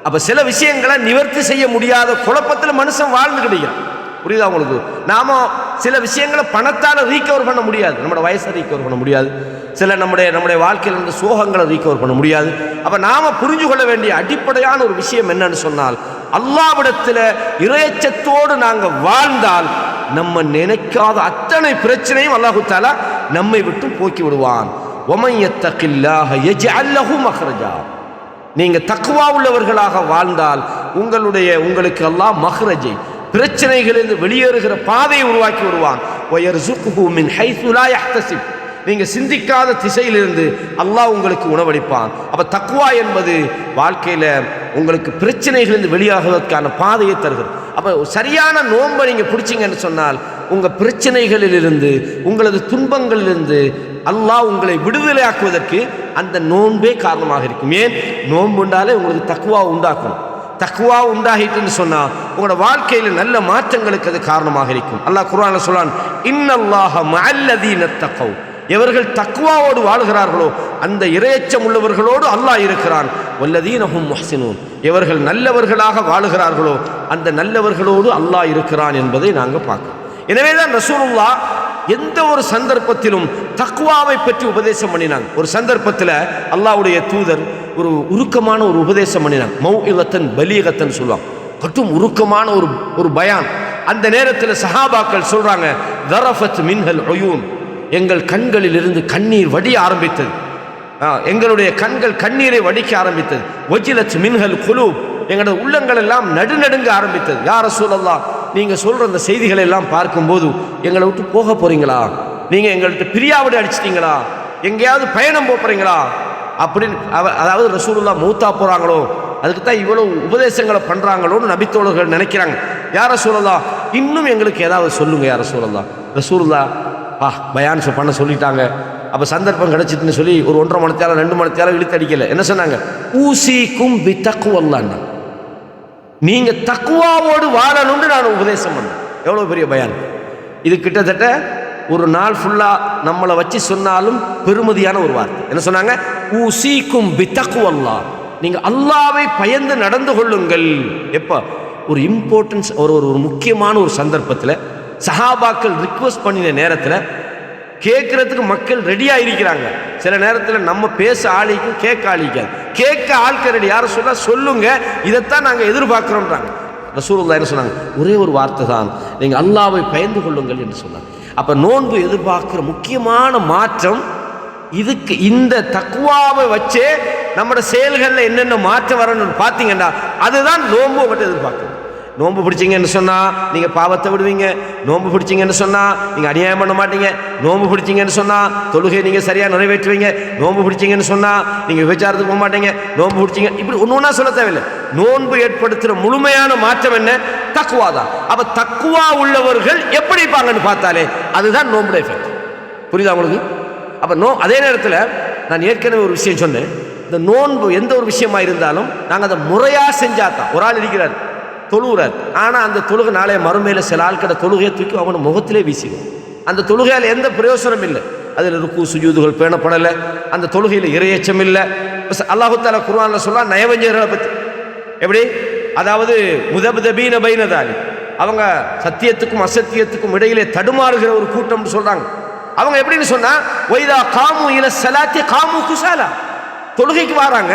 Speaker 1: அப்போ சில விஷயங்களை நிவர்த்தி செய்ய முடியாத குழப்பத்தில் மனுஷன் வாழ்ந்து கிடைக்கிறான். புரியுதா உங்களுக்கு? நாம சில விஷயங்களை பணத்தால் ரீகவர் பண்ண முடியாது. நம்மளோட வயசை ரீகவர் பண்ண முடியாது. சில நம்முடைய வாழ்க்கையில் இருந்த சோகங்களை ரீகவர் பண்ண முடியாது. அப்போ நாம புரிஞ்சு கொள்ள வேண்டிய அடிப்படையான ஒரு விஷயம் என்னன்னு சொன்னால், அல்லாஹ்விடத்தில் இறையச்சத்தோடு நாங்கள் வாழ்ந்தால் நம்ம நினைக்காத அத்தனை பிரச்சனையும் அல்லாஹு தஆலா நம்மை விட்டு போக்கி விடுவான். வமன் யத்தகில்லாஹ யஜ்அல் லஹு மக்ரஜா. நீங்க தக்வா உள்ளவர்களாக வாழ்ந்தால் உங்களுக்கு அல்லாஹ் மக்ரஜை, பிரச்சனைகளிலிருந்து வெளியேறுகிற பாதையை உருவாக்கி விடுவான். வயர்ஸுகுஹு மின் ஹைஸு லா யஹ்தஸிப். நீங்க சிந்திக்காத திசையிலிருந்து அல்லாஹ் உங்களுக்கு உணவளிப்பான். அப்ப தக்வா என்பது வாழ்க்கையில உங்களுக்கு பிரச்சனைகளிலிருந்து வெளியாகுவதற்கான பாதையை தருகிறது. அப்ப சரியான நோன்பை நீங்க பிடிச்சிங்கன்னு சொன்னால் உங்க பிரச்சனைகளிலிருந்து, உங்களது துன்பங்களிலிருந்து அல்லாஹ் உங்களை விடுதலையாக்குவதற்கு அந்த நோன்பே காரணமாக இருக்கும். ஏன்? நோன்பு உண்டாலே உங்களுக்கு தக்வா உண்டாக்கும். தக்வா உண்டாகிட்டுன்னு சொன்னா உங்களோட வாழ்க்கையில நல்ல மாற்றங்களுக்கு அது காரணமாக இருக்கும். அல்லாஹ் குர்ஆன்ல சொல்றான், இன்னல்லாஹ மஅல்லதீன தக்கவ். எவர்கள் தக்வாவோடு வாழ்கிறார்களோ அந்த இறையச்சம் உள்ளவர்களோடு அல்லாஹ் இருக்கிறான். வல்லதீனஹும் முஹ்ஸினூன். எவர்கள் நல்லவர்களாக வாழுகிறார்களோ அந்த நல்லவர்களோடு அல்லாஹ் இருக்கிறான் என்பதை நாங்கள் பார்க்கிறோம். எனவேதான் ரசூலுல்லாஹ் எந்த ஒரு சந்தர்ப்பத்திலும் தக்வாவை பற்றி உபதேசம் பண்ணினாங்க. ஒரு சந்தர்ப்பத்தில் அல்லாஹ்வுடைய தூதர் ஒரு உருக்கமான ஒரு உபதேசம் பண்ணினாங்க. மௌஇலத்தன் பலீகத்தன் சொல்லுவாங்க. கட்டும் உருக்கமான ஒரு பயான். அந்த நேரத்தில் சஹாபாக்கள் சொல்றாங்க, தரஃபத் மின்ஹல் உயூன். எங்கள் கண்களில் இருந்து கண்ணீர் வடிய ஆரம்பித்தது. எங்களுடைய கண்கள் கண்ணீரை வடிக்க ஆரம்பித்தது. வஜிலத் மின்ஹல் குலூப். எங்களோட உள்ளங்கள் எல்லாம் நடுநடுங்க ஆரம்பித்தது. யா ரசூலல்லாஹ், நீங்க சொல்ற அந்த செய்திகளை எல்லாம் பார்க்கும்போது எங்களை விட்டு போக போறீங்களா, நீங்க எங்கள்கிட்ட பிரியாவிட அடிச்சிட்டீங்களா, எங்கேயாவது பயணம் போறீங்களா அப்படின்னு. அதாவது ரசூலுல்லாஹ் மௌத்தா போறாங்களோ, அதுக்கு தான் இவ்வளவு உபதேசங்களை பண்றாங்களோன்னு நபித்தோழர்கள் நினைக்கிறாங்க. யா ரசூலல்லாஹ், இன்னும் எங்களுக்கு ஏதாவது சொல்லுங்க யா ரசூலல்லாஹ். ரசூலுல்லாஹ் பயான் பண்ண சொல்லிட்டாங்க. அப்போ சந்தர்ப்பம் கிடைச்சிட்டுன்னு சொல்லி ஒரு 1.5 மணி நேரம் 2 மணி நேரம் இழுத்து அடிக்கல. என்ன சொன்னாங்க? ஊசிக்கும் பி தக்வல்லாஹ். நீங்க தக்வாவோடு வாழணும்னு நான் உபதேசம் பண்ணேன். எவ்வளோ பெரிய பயான் இது! கிட்டத்தட்ட ஒரு நாள் ஃபுல்லா நம்மளை வச்சு சொன்னாலும் பெருமதியான ஒரு வார்த்தை. என்ன சொன்னாங்க? ஊசிக்கும் பி தக்வல்லாஹ். நீங்க அல்லாஹ்வை பயந்து நடந்து கொள்ளுங்கள். எப்போ? ஒரு இம்பார்ட்டன்ஸ், ஒரு முக்கியமான ஒரு சந்தர்ப்பத்தில் சஹாபாக்கள் ரிக்வெஸ்ட் பண்ணின நேரத்தில் கேட்கறதுக்கு மக்கள் ரெடியாக இருக்கிறாங்க. சில நேரத்தில் நம்ம பேச ஆளிக்கும் கேட்க ஆளிக்காது. கேட்க ஆட்கள் ரெடி. யாரும் சொல்லுங்க, இதைத்தான் நாங்கள் எதிர்பார்க்குறோன்றாங்க. ரசூலுல்லாஹ் என்ன சொன்னாங்க? ஒரே ஒரு வார்த்தை தான், நீங்கள் அல்லாஹ்வை பயந்து கொள்ளுங்கள் என்று சொன்னாங்க. அப்போ நோன்பு எதிர்பார்க்குற முக்கியமான மாற்றம் இதுக்கு. இந்த தக்குவாவை வச்சே நம்மளோட செயல்களில் என்னென்ன மாற்றம் வரணும்னு பார்த்தீங்கன்னா அதுதான் நோன்பு மட்டும் எதிர்பார்க்குறது. நோன்பு பிடிச்சிங்கன்னு சொன்னால் நீங்கள் பாவத்தை விடுவீங்க. நோன்பு பிடிச்சிங்கன்னு சொன்னால் நீங்கள் அநியாயம் பண்ண மாட்டீங்க. நோன்பு பிடிச்சிங்கன்னு சொன்னால் தொழுகை நீங்கள் சரியாக நிறைவேற்றுவீங்க. நோன்பு பிடிச்சிங்கன்னு சொன்னால் நீங்கள் விபச்சாரத்துக்கு போக மாட்டீங்க. நோன்பு பிடிச்சிங்க இப்படி ஒன்று ஒன்றா சொல்ல தேவையில்லை. நோன்பு ஏற்படுத்துகிற முழுமையான மாற்றம் என்ன? தக்குவா தான். அப்போ தக்குவா உள்ளவர்கள் எப்படி இருப்பாங்கன்னு பார்த்தாலே அதுதான் நோன்புடைய எஃபெக்ட். புரியுதா உங்களுக்கு? அப்போ அதே நேரத்தில் நான் ஏற்கனவே ஒரு விஷயம் சொன்னேன். இந்த நோன்பு எந்த ஒரு விஷயமா இருந்தாலும் நாங்கள் அதை முறையாக செஞ்சாதான். ஒரு ஆள் இருக்கிறார், தொழுகிறார், ஆனால் அந்த தொழுகை நாளைய மறுமையில் சில ஆட்கிட்ட தொழுகையை தூக்கி அவனை முகத்திலே வீசிடும். அந்த தொழுகையால் எந்த பிரயோசனம் இல்லை. அதில் ருக்கு சுஜூதுகள் பேணப்படலை. அந்த தொழுகையில் இறையச்சம் இல்லை. அல்லாஹு தஆலா குர்ஆன்ல சொல்ல நயவஞ்சகர்களை பற்றி எப்படி, அதாவது முதபதபீன பைனதாலி, அவங்க சத்தியத்துக்கும் அசத்தியத்துக்கும் இடையிலே தடுமாறுகிற ஒரு கூட்டம்னு சொல்கிறாங்க. அவங்க எப்படின்னு சொன்னால் வைதா காமு இல ஸலாத்தி காமு குஸாலா, தொழுகைக்கு வராங்க,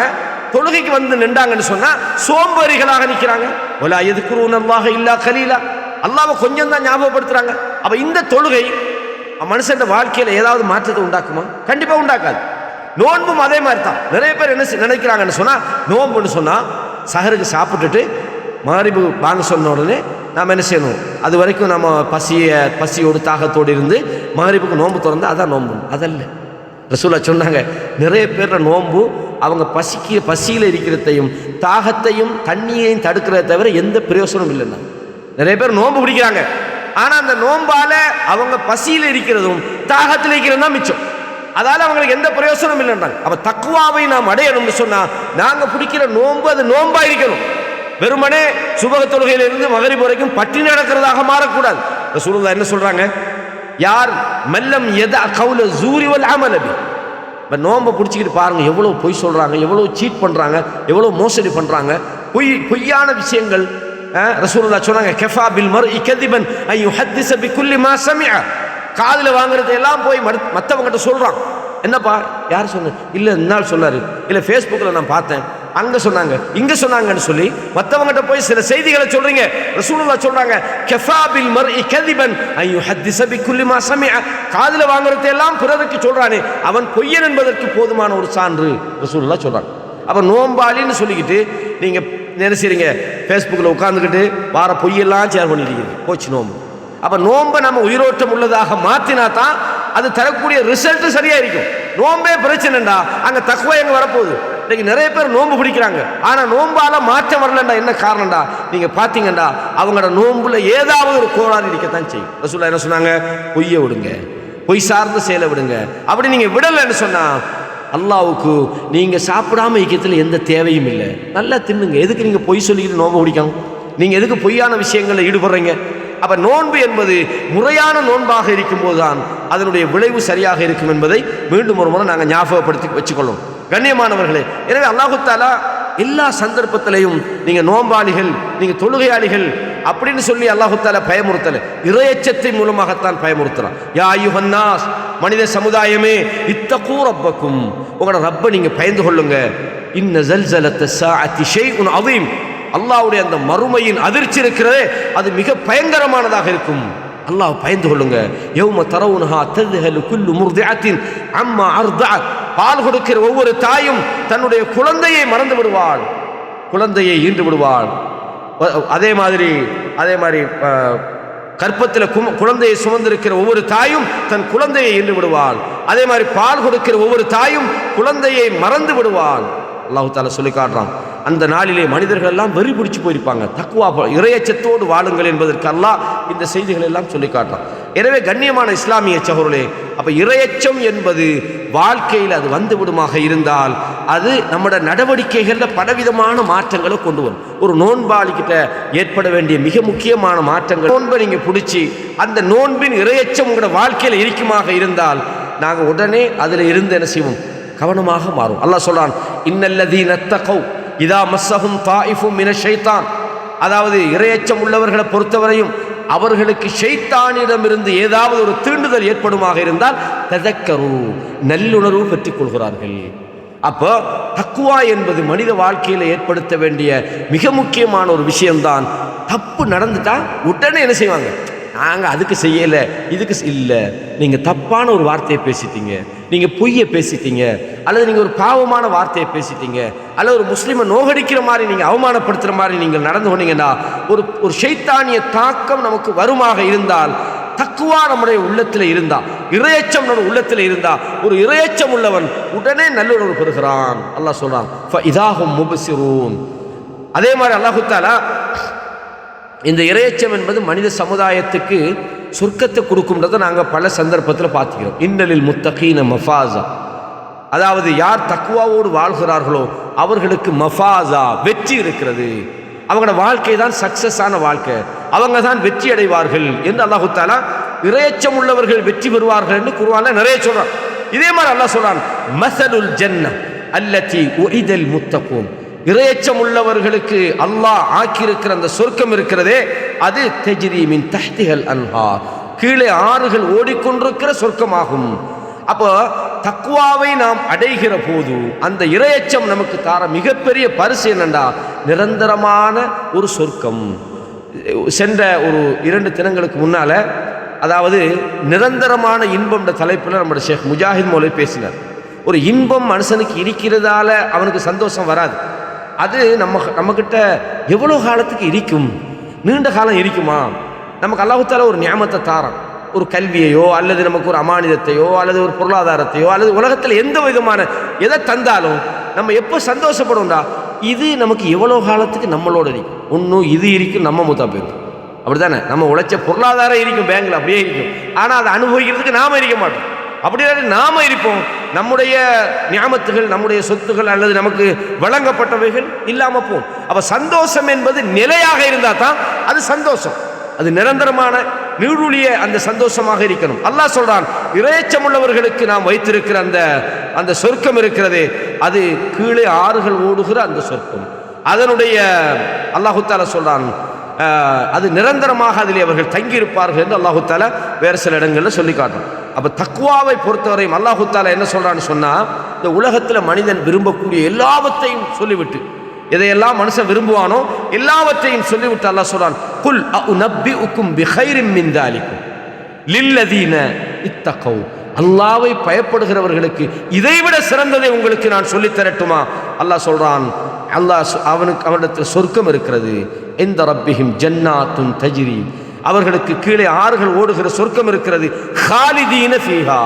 Speaker 1: தொழுகைக்கு வந்து நின்றாங்கன்னு சொன்னா சோம்பேறிகளாக நிற்கிறாங்க. வலா யذ்குரூனல்லாஹ இல்லா கலீலா, அல்லாஹ்வை கொஞ்சம் தான் ஞாபகப்படுத்துறாங்க. அப்ப இந்த தொழுகை மனுஷன் வாழ்க்கையில் ஏதாவது மாற்றத்தை உண்டாக்குமா? கண்டிப்பா உண்டாக்காது. நோன்பும் அதே மாதிரி தான். நிறைய பேர் என்ன நினைக்கிறாங்கன்னு சொன்னா, நோன்புன்னு சொன்னா சஹருக்கு சாப்பிட்டுட்டு மகரிபு வாங்க சொன்ன உடனே நாம் என்ன செய்யணும், அது வரைக்கும் நம்ம பசியோடு தாகத்தோடு இருந்து மகரிபுக்கு நோன்பு திறந்து அதான் நோன்பு. அதல்ல. ரசூலுல்லாஹ் சொன்னாங்க, நிறைய பேர் நோன்பு அவங்க பசியில் இருக்கிறதையும் தாகத்தையும் தண்ணியையும் தடுக்கிறத தவிர எந்த பிரயோசனமும் இல்லைன்னா. நிறைய பேர் நோன்பு பிடிக்கிறாங்க, ஆனால் அந்த நோம்பால அவங்க பசியில் இருக்கிறதும் தாகத்தில் இருக்கிறதும் தான் மிச்சம். அதால் அவங்களுக்கு எந்த பிரயோசனம் இல்லைன்றாங்க. அப்போ தக்குவாவை நாம் அடையணும்னு சொன்னால் நாங்கள் பிடிக்கிற நோன்பு அது நோம்பாக இருக்கணும். வெறுமனே சுபக தொழுகையிலிருந்து மகரிப் வரைக்கும் பட்டினி நடக்கிறதாக மாறக்கூடாது. ரசூலுல்லாஹ் என்ன சொல்கிறாங்க? யார் மல்லம் எத கவுல ஜூரி வல் அமல் அபி. இப்போ நோன்பை பிடிச்சிக்கிட்டு பாருங்கள், எவ்வளோ பொய் சொல்கிறாங்க, எவ்வளோ சீட் பண்ணுறாங்க, எவ்வளோ மோசடி பண்ணுறாங்க, பொய்யான விஷயங்கள். ரசூலுல்லாஹ் சொன்னாங்க, கஃபா பில் மர்இ கதிபன் ஐ யுஹத்திஸ பிகுல்லி மா சமிஅ. காதில் வாங்குறது எல்லாம் போய் மற்றவங்ககிட்ட சொல்கிறான். என்னப்பா யார் சொன்ன? இல்லை இந்நாள் சொன்னார், இல்லை ஃபேஸ்புக்கில் நான் பார்த்தேன், அங்கே சொன்னாங்க இங்கே சொன்னாங்கன்னு சொல்லி மற்றவங்ககிட்ட போய் சில செய்திகளை சொல்கிறீங்க. ரசூலுல்லாஹ் சொல்கிறாங்க, கஃபா பில் மர்இ கதிபன் ஐ யுஹத்திஸ பிகுல்லி மா சமிஅ. காதில் வாங்குறது எல்லாம் பிறருக்கு சொல்கிறானே அவன் பொய்யன் என்பதற்கு போதுமான ஒரு சான்று ரசூலுல்லாஹ் சொல்கிறாங்க. அப்போ நோம்பாளின்னு சொல்லிக்கிட்டு நீங்கள் என்ன செய்றீங்க? ஃபேஸ்புக்கில் உட்காந்துக்கிட்டு வார பொய்யெல்லாம் ஷேர் பண்ணிட்டு போச்சு நோம்பு. அப்போ நோம்பை நம்ம உயிரோட்டம் உள்ளதாக மாற்றினா தான் அது தரக்கூடிய ரிசல்ட் சரியாக இருக்கும். நோம்பே பிரச்சனைண்டா அங்கே தக்குவா எங்கே வரப்போகுது? இன்னைக்கு நிறைய பேர் நோன்பு பிடிக்கிறாங்க, ஆனால் நோம்பால மாற்றம் வரலண்டா. என்ன காரணம்டா? நீங்கள் பார்த்தீங்கன்னா அவங்களோட நோம்புல ஏதாவது ஒரு கோளாறு இருக்கத்தான் செய்யும். ரசூலுல்லாஹ் என்ன சொன்னாங்க? பொய்யை விடுங்க, பொய் சார்ந்த செயலை விடுங்க. அப்படி நீங்கள் விடலைன்னு சொன்னால் அல்லாவுக்கு நீங்கள் சாப்பிடாம ஐக்கியத்தில் எந்த தேவையும் இல்லை. நல்லா தின்னுங்க. எதுக்கு நீங்கள் பொய் சொல்லிக்கிட்டு நோன்பு பிடிக்கணும்? நீங்கள் எதுக்கு பொய்யான விஷயங்களில் ஈடுபடுறீங்க? அப்போ நோன்பு என்பது முறையான நோன்பாக இருக்கும்போது தான் அதனுடைய விளைவு சரியாக இருக்கும் என்பதை மீண்டும் ஒரு முறை நாங்கள் ஞாபகப்படுத்தி வச்சுக்கொள்ளும். கண்ணியமானவர்களே, எனவே அல்லாஹு தஆலா எல்லா சந்தர்ப்பத்திலையும் நீங்கள் நோம்பாளிகள், நீங்கள் தொழுகையாளிகள் அப்படின்னு சொல்லி அல்லாஹு தஆலா பயமுறுத்தலை, இறையச்சத்தின் மூலமாகத்தான் பயமுறுத்துறான். யா அய்யுஹன்னாஸ், மனித சமுதாயமே, இத்தகூ ரப்பக்கும், உங்களோட ரப்பை நீங்கள் பயந்து கொள்ளுங்க. இன்ன ஸல்ஸலத்த ஸாஅத்தி ஷைஉன் அதீம், அல்லாஹ்வுடைய அந்த மறுமையின் அதிர்ச்சி இருக்கிறதே அது மிக பயங்கரமானதாக இருக்கும். அல்லாஹ் பயந்து கொள்ளுங்க. யௌம தரவுனஹா தذهل كل مرضعة عما أرضعت, பால் கொடுக்கிற ஒவ்வொரு தாயும் தன்னுடைய குழந்தையை மறந்து விடுவாள், குழந்தையை ஈன்று விடுவாள். அதே மாதிரி கற்பத்தில் குழந்தையை சுமந்திருக்கிற ஒவ்வொரு தாயும் தன் குழந்தையை ஈன்று விடுவாள். அதே மாதிரி பால் கொடுக்கிற ஒவ்வொரு தாயும் குழந்தையை மறந்து விடுவாள். அல்லாஹ் தஆலா சொல்லி காட்டுறான். அந்த நாளிலே மனிதர்கள் எல்லாம் வெறி பிடிச்சு போயிருப்பாங்க. தக்வா இறையச்சத்தோடு வாழுங்கள் என்பதற்கு அல்லாஹ் இந்த செய்திகள் எல்லாம் சொல்லி காட்டுறான். எனவே கண்ணியமான இஸ்லாமிய சகோதரர்களே, அப்போ இறையச்சம் என்பது வாழ்க்கையில் அது வந்து விடுமாக இருந்தால் அது நம்முடைய நடவடிக்கைகளில் பலவிதமான மாற்றங்களை கொண்டு வரும். ஒரு நோன்பாளிக்கிட்ட ஏற்பட வேண்டிய மிக முக்கியமான மாற்றங்கள், நோன்பை நீங்கள் பிடிச்சி அந்த நோன்பின் இறையச்சம் உங்களோட வாழ்க்கையில் இருக்குமாக இருந்தால் நாங்கள் உடனே அதில் இருந்து என்ன செய்வோம்? கவனமாக மாறும். அல்லாஹ் சொல்றான், இன்னல்லதீன தகவ் இதா மஸ்ஸஹும் தாயிஃபும் மினஷ் ஷைத்தான், அதாவது இறையச்சம் உள்ளவர்களை பொறுத்தவரையும் அவர்களுக்கு ஷைத்தானிடமிருந்து ஏதாவது ஒரு தீண்டுதல் ஏற்படுமாக இருந்தால் ததக்கரு நல்லுணர்வு பெற்றுக் கொள்கிறார்கள். அப்போ தக்குவா என்பது மனித வாழ்க்கையில் ஏற்படுத்த வேண்டிய மிக முக்கியமான ஒரு விஷயம்தான். தப்பு நடந்துட்டா உடனே என்ன செய்வாங்க, நாங்கள் அதுக்கு செய்யலை இதுக்கு இல்லை. நீங்கள் தப்பான ஒரு வார்த்தையை பேசிட்டீங்க, நீங்கள் பொய்யை பேசிட்டீங்க, அல்லது நீங்கள் ஒரு பாவமான வார்த்தையை பேசிட்டீங்க, அல்லது ஒரு முஸ்லீமை நோகடிக்கிற மாதிரி நீங்கள் அவமானப்படுத்துகிற மாதிரி நீங்கள் நடந்து கொண்டீங்கன்னா ஒரு ஷைத்தானிய தாக்கம் நமக்கு வருமாக இருந்தால், தக்குவா நம்முடைய உள்ளத்தில் இருந்தா, இறையச்சம் நம்முடைய உள்ளத்தில் இருந்தா, ஒரு இறையச்சம் உள்ளவன் உடனே நல்லுணர்வு பெறுகிறான். அல்லாஹ் சொல்றான் ஃபஇதாஹும் முப்சிரூன். அதே மாதிரி அல்லாஹ் தஆலா இந்த இறையச்சம் என்பது மனித சமுதாயத்துக்கு சொர்க்கத்தை கொடுக்கும்ன்றதை நாங்கள் பல சந்தர்ப்பத்தில் பார்த்துக்கிறோம். இன்னலில் முத்தகீன மஃபாஸா, அதாவது யார் தக்குவாவோடு வாழ்கிறார்களோ அவர்களுக்கு மஃபாஸா வெற்றி இருக்கிறது. அவங்களோட வாழ்க்கை தான் சக்சஸான வாழ்க்கை, அவங்க தான் வெற்றி அடைவார்கள் என்று அல்லாஹ் தஆலா இறையச்சம் உள்ளவர்கள் வெற்றி பெறுவார்கள் என்று குர்ஆன்ல நிறைய சொல்றான். இதே மாதிரி அல்லாஹ் சொல்றான் மஸலுல் ஜன்னah அல்லதி உஇதல் முத்தகூன். இறையச்சம் உள்ளவர்களுக்கு அல்லாஹ் ஆக்கியிருக்கிற அந்த சொர்க்கம் இருக்கிறதே, அது தஜ்ரி மின் தஹ்திஹல் அன்ஹார், கீழே ஆறுகள் ஓடிக்கொண்டிருக்கிற சொர்க்கமாகும். அப்போ தக்வாவை நாம் அடைகிற போது அந்த இறையச்சம் நமக்கு தார மிகப்பெரிய பரிசு என்னண்டா நிரந்தரமான ஒரு சொர்க்கம். சென்ற ஒரு 2 தினங்களுக்கு முன்னால, அதாவது நிரந்தரமான இன்பம் என்ற தலைப்பில் நம்முடைய ஷேக் முஜாஹித் மௌலவி பேசினார். ஒரு இன்பம் மனுஷனுக்கு இருக்கிறதால அவனுக்கு சந்தோஷம் வராது. அது நம்மக்கிட்ட எவ்வளோ காலத்துக்கு இருக்கும், நீண்ட காலம் இருக்குமா? நமக்கு அல்லாஹ் தஆலா ஒரு நியாமத்தை தாரான், ஒரு கல்வியையோ அல்லது நமக்கு ஒரு அமானிதத்தையோ அல்லது ஒரு பொருளாதாரத்தையோ அல்லது உலகத்தில் எந்த விதமான எதை தந்தாலும் நம்ம எப்போ சந்தோஷப்படும்டா, இது நமக்கு எவ்வளோ காலத்துக்கு நம்மளோட இருக்கும். ஒன்றும் இது இருக்கும், நம்ம மூத்தா போயிடும். அப்படி தானே? நம்ம உழைச்ச பொருளாதாரம் இருக்கும் பேங்கில், அப்படியே இருக்கும். ஆனால் அதை அனுபவிக்கிறதுக்கு நாம் இருக்க மாட்டோம். அப்படியே நாம இருப்போம், நம்முடைய நியாமத்துகள் நம்முடைய சொத்துகள் அல்லது நமக்கு வழங்கப்பட்டவைகள் இல்லாமல் போகும். அப்போ சந்தோஷம் என்பது நிலையாக இருந்தால் தான் அது சந்தோஷம், அது நிரந்தரமான நீடுழிய அந்த சந்தோஷமாக இருக்கணும். அல்லாஹ் சொல்றான் இறையச்சம் உள்ளவர்களுக்கு நாம் வைத்திருக்கிற அந்த சொர்க்கம் இருக்கிறதே, அது கீழே ஆறுகள் ஓடுகிற அந்த சொர்க்கம். அதனுடைய அல்லாஹ் தஆலா சொல்றான் அது நிரந்தரமாக அதில் அவர்கள் தங்கியிருப்பார்கள் என்று அல்லாஹ் தஆலா வேறு சில இடங்களில் சொல்லி காட்டும். அப்போ தக்வாவை பொறுத்தவரையும் அல்லாஹ் தஆலா என்ன சொல்றான்னு சொன்னால், இந்த உலகத்தில் மனிதன் விரும்பக்கூடிய எல்லாவற்றையும் சொல்லிவிட்டு, எதையெல்லாம் மனுஷன் விரும்புவானோ எல்லாவற்றையும் சொல்லிவிட்டு அல்லாஹ் சொல்றான் குல் அஉநப்பிஉக்கும் பிகைரின் மின் தாலிக்கும் லில்லதீன இத்தகவ். அல்லாஹ்வை பயப்படுகிறவர்களுக்கு இதைவிட சிறந்ததை உங்களுக்கு நான் சொல்லித் தரட்டுமா? அல்லாஹ் சொல்றான், அவனிடத்தில் சொர்க்கம் இருக்கிறது. இந்த ரப்பிஹிம் ஜன்னாத்துன் தஜ்ரி, அவர்களுக்கு கீழே ஆறுகள் ஓடுகிற சொர்க்கம் இருக்கிறது. ஹாலிதீன ஃபீஹா,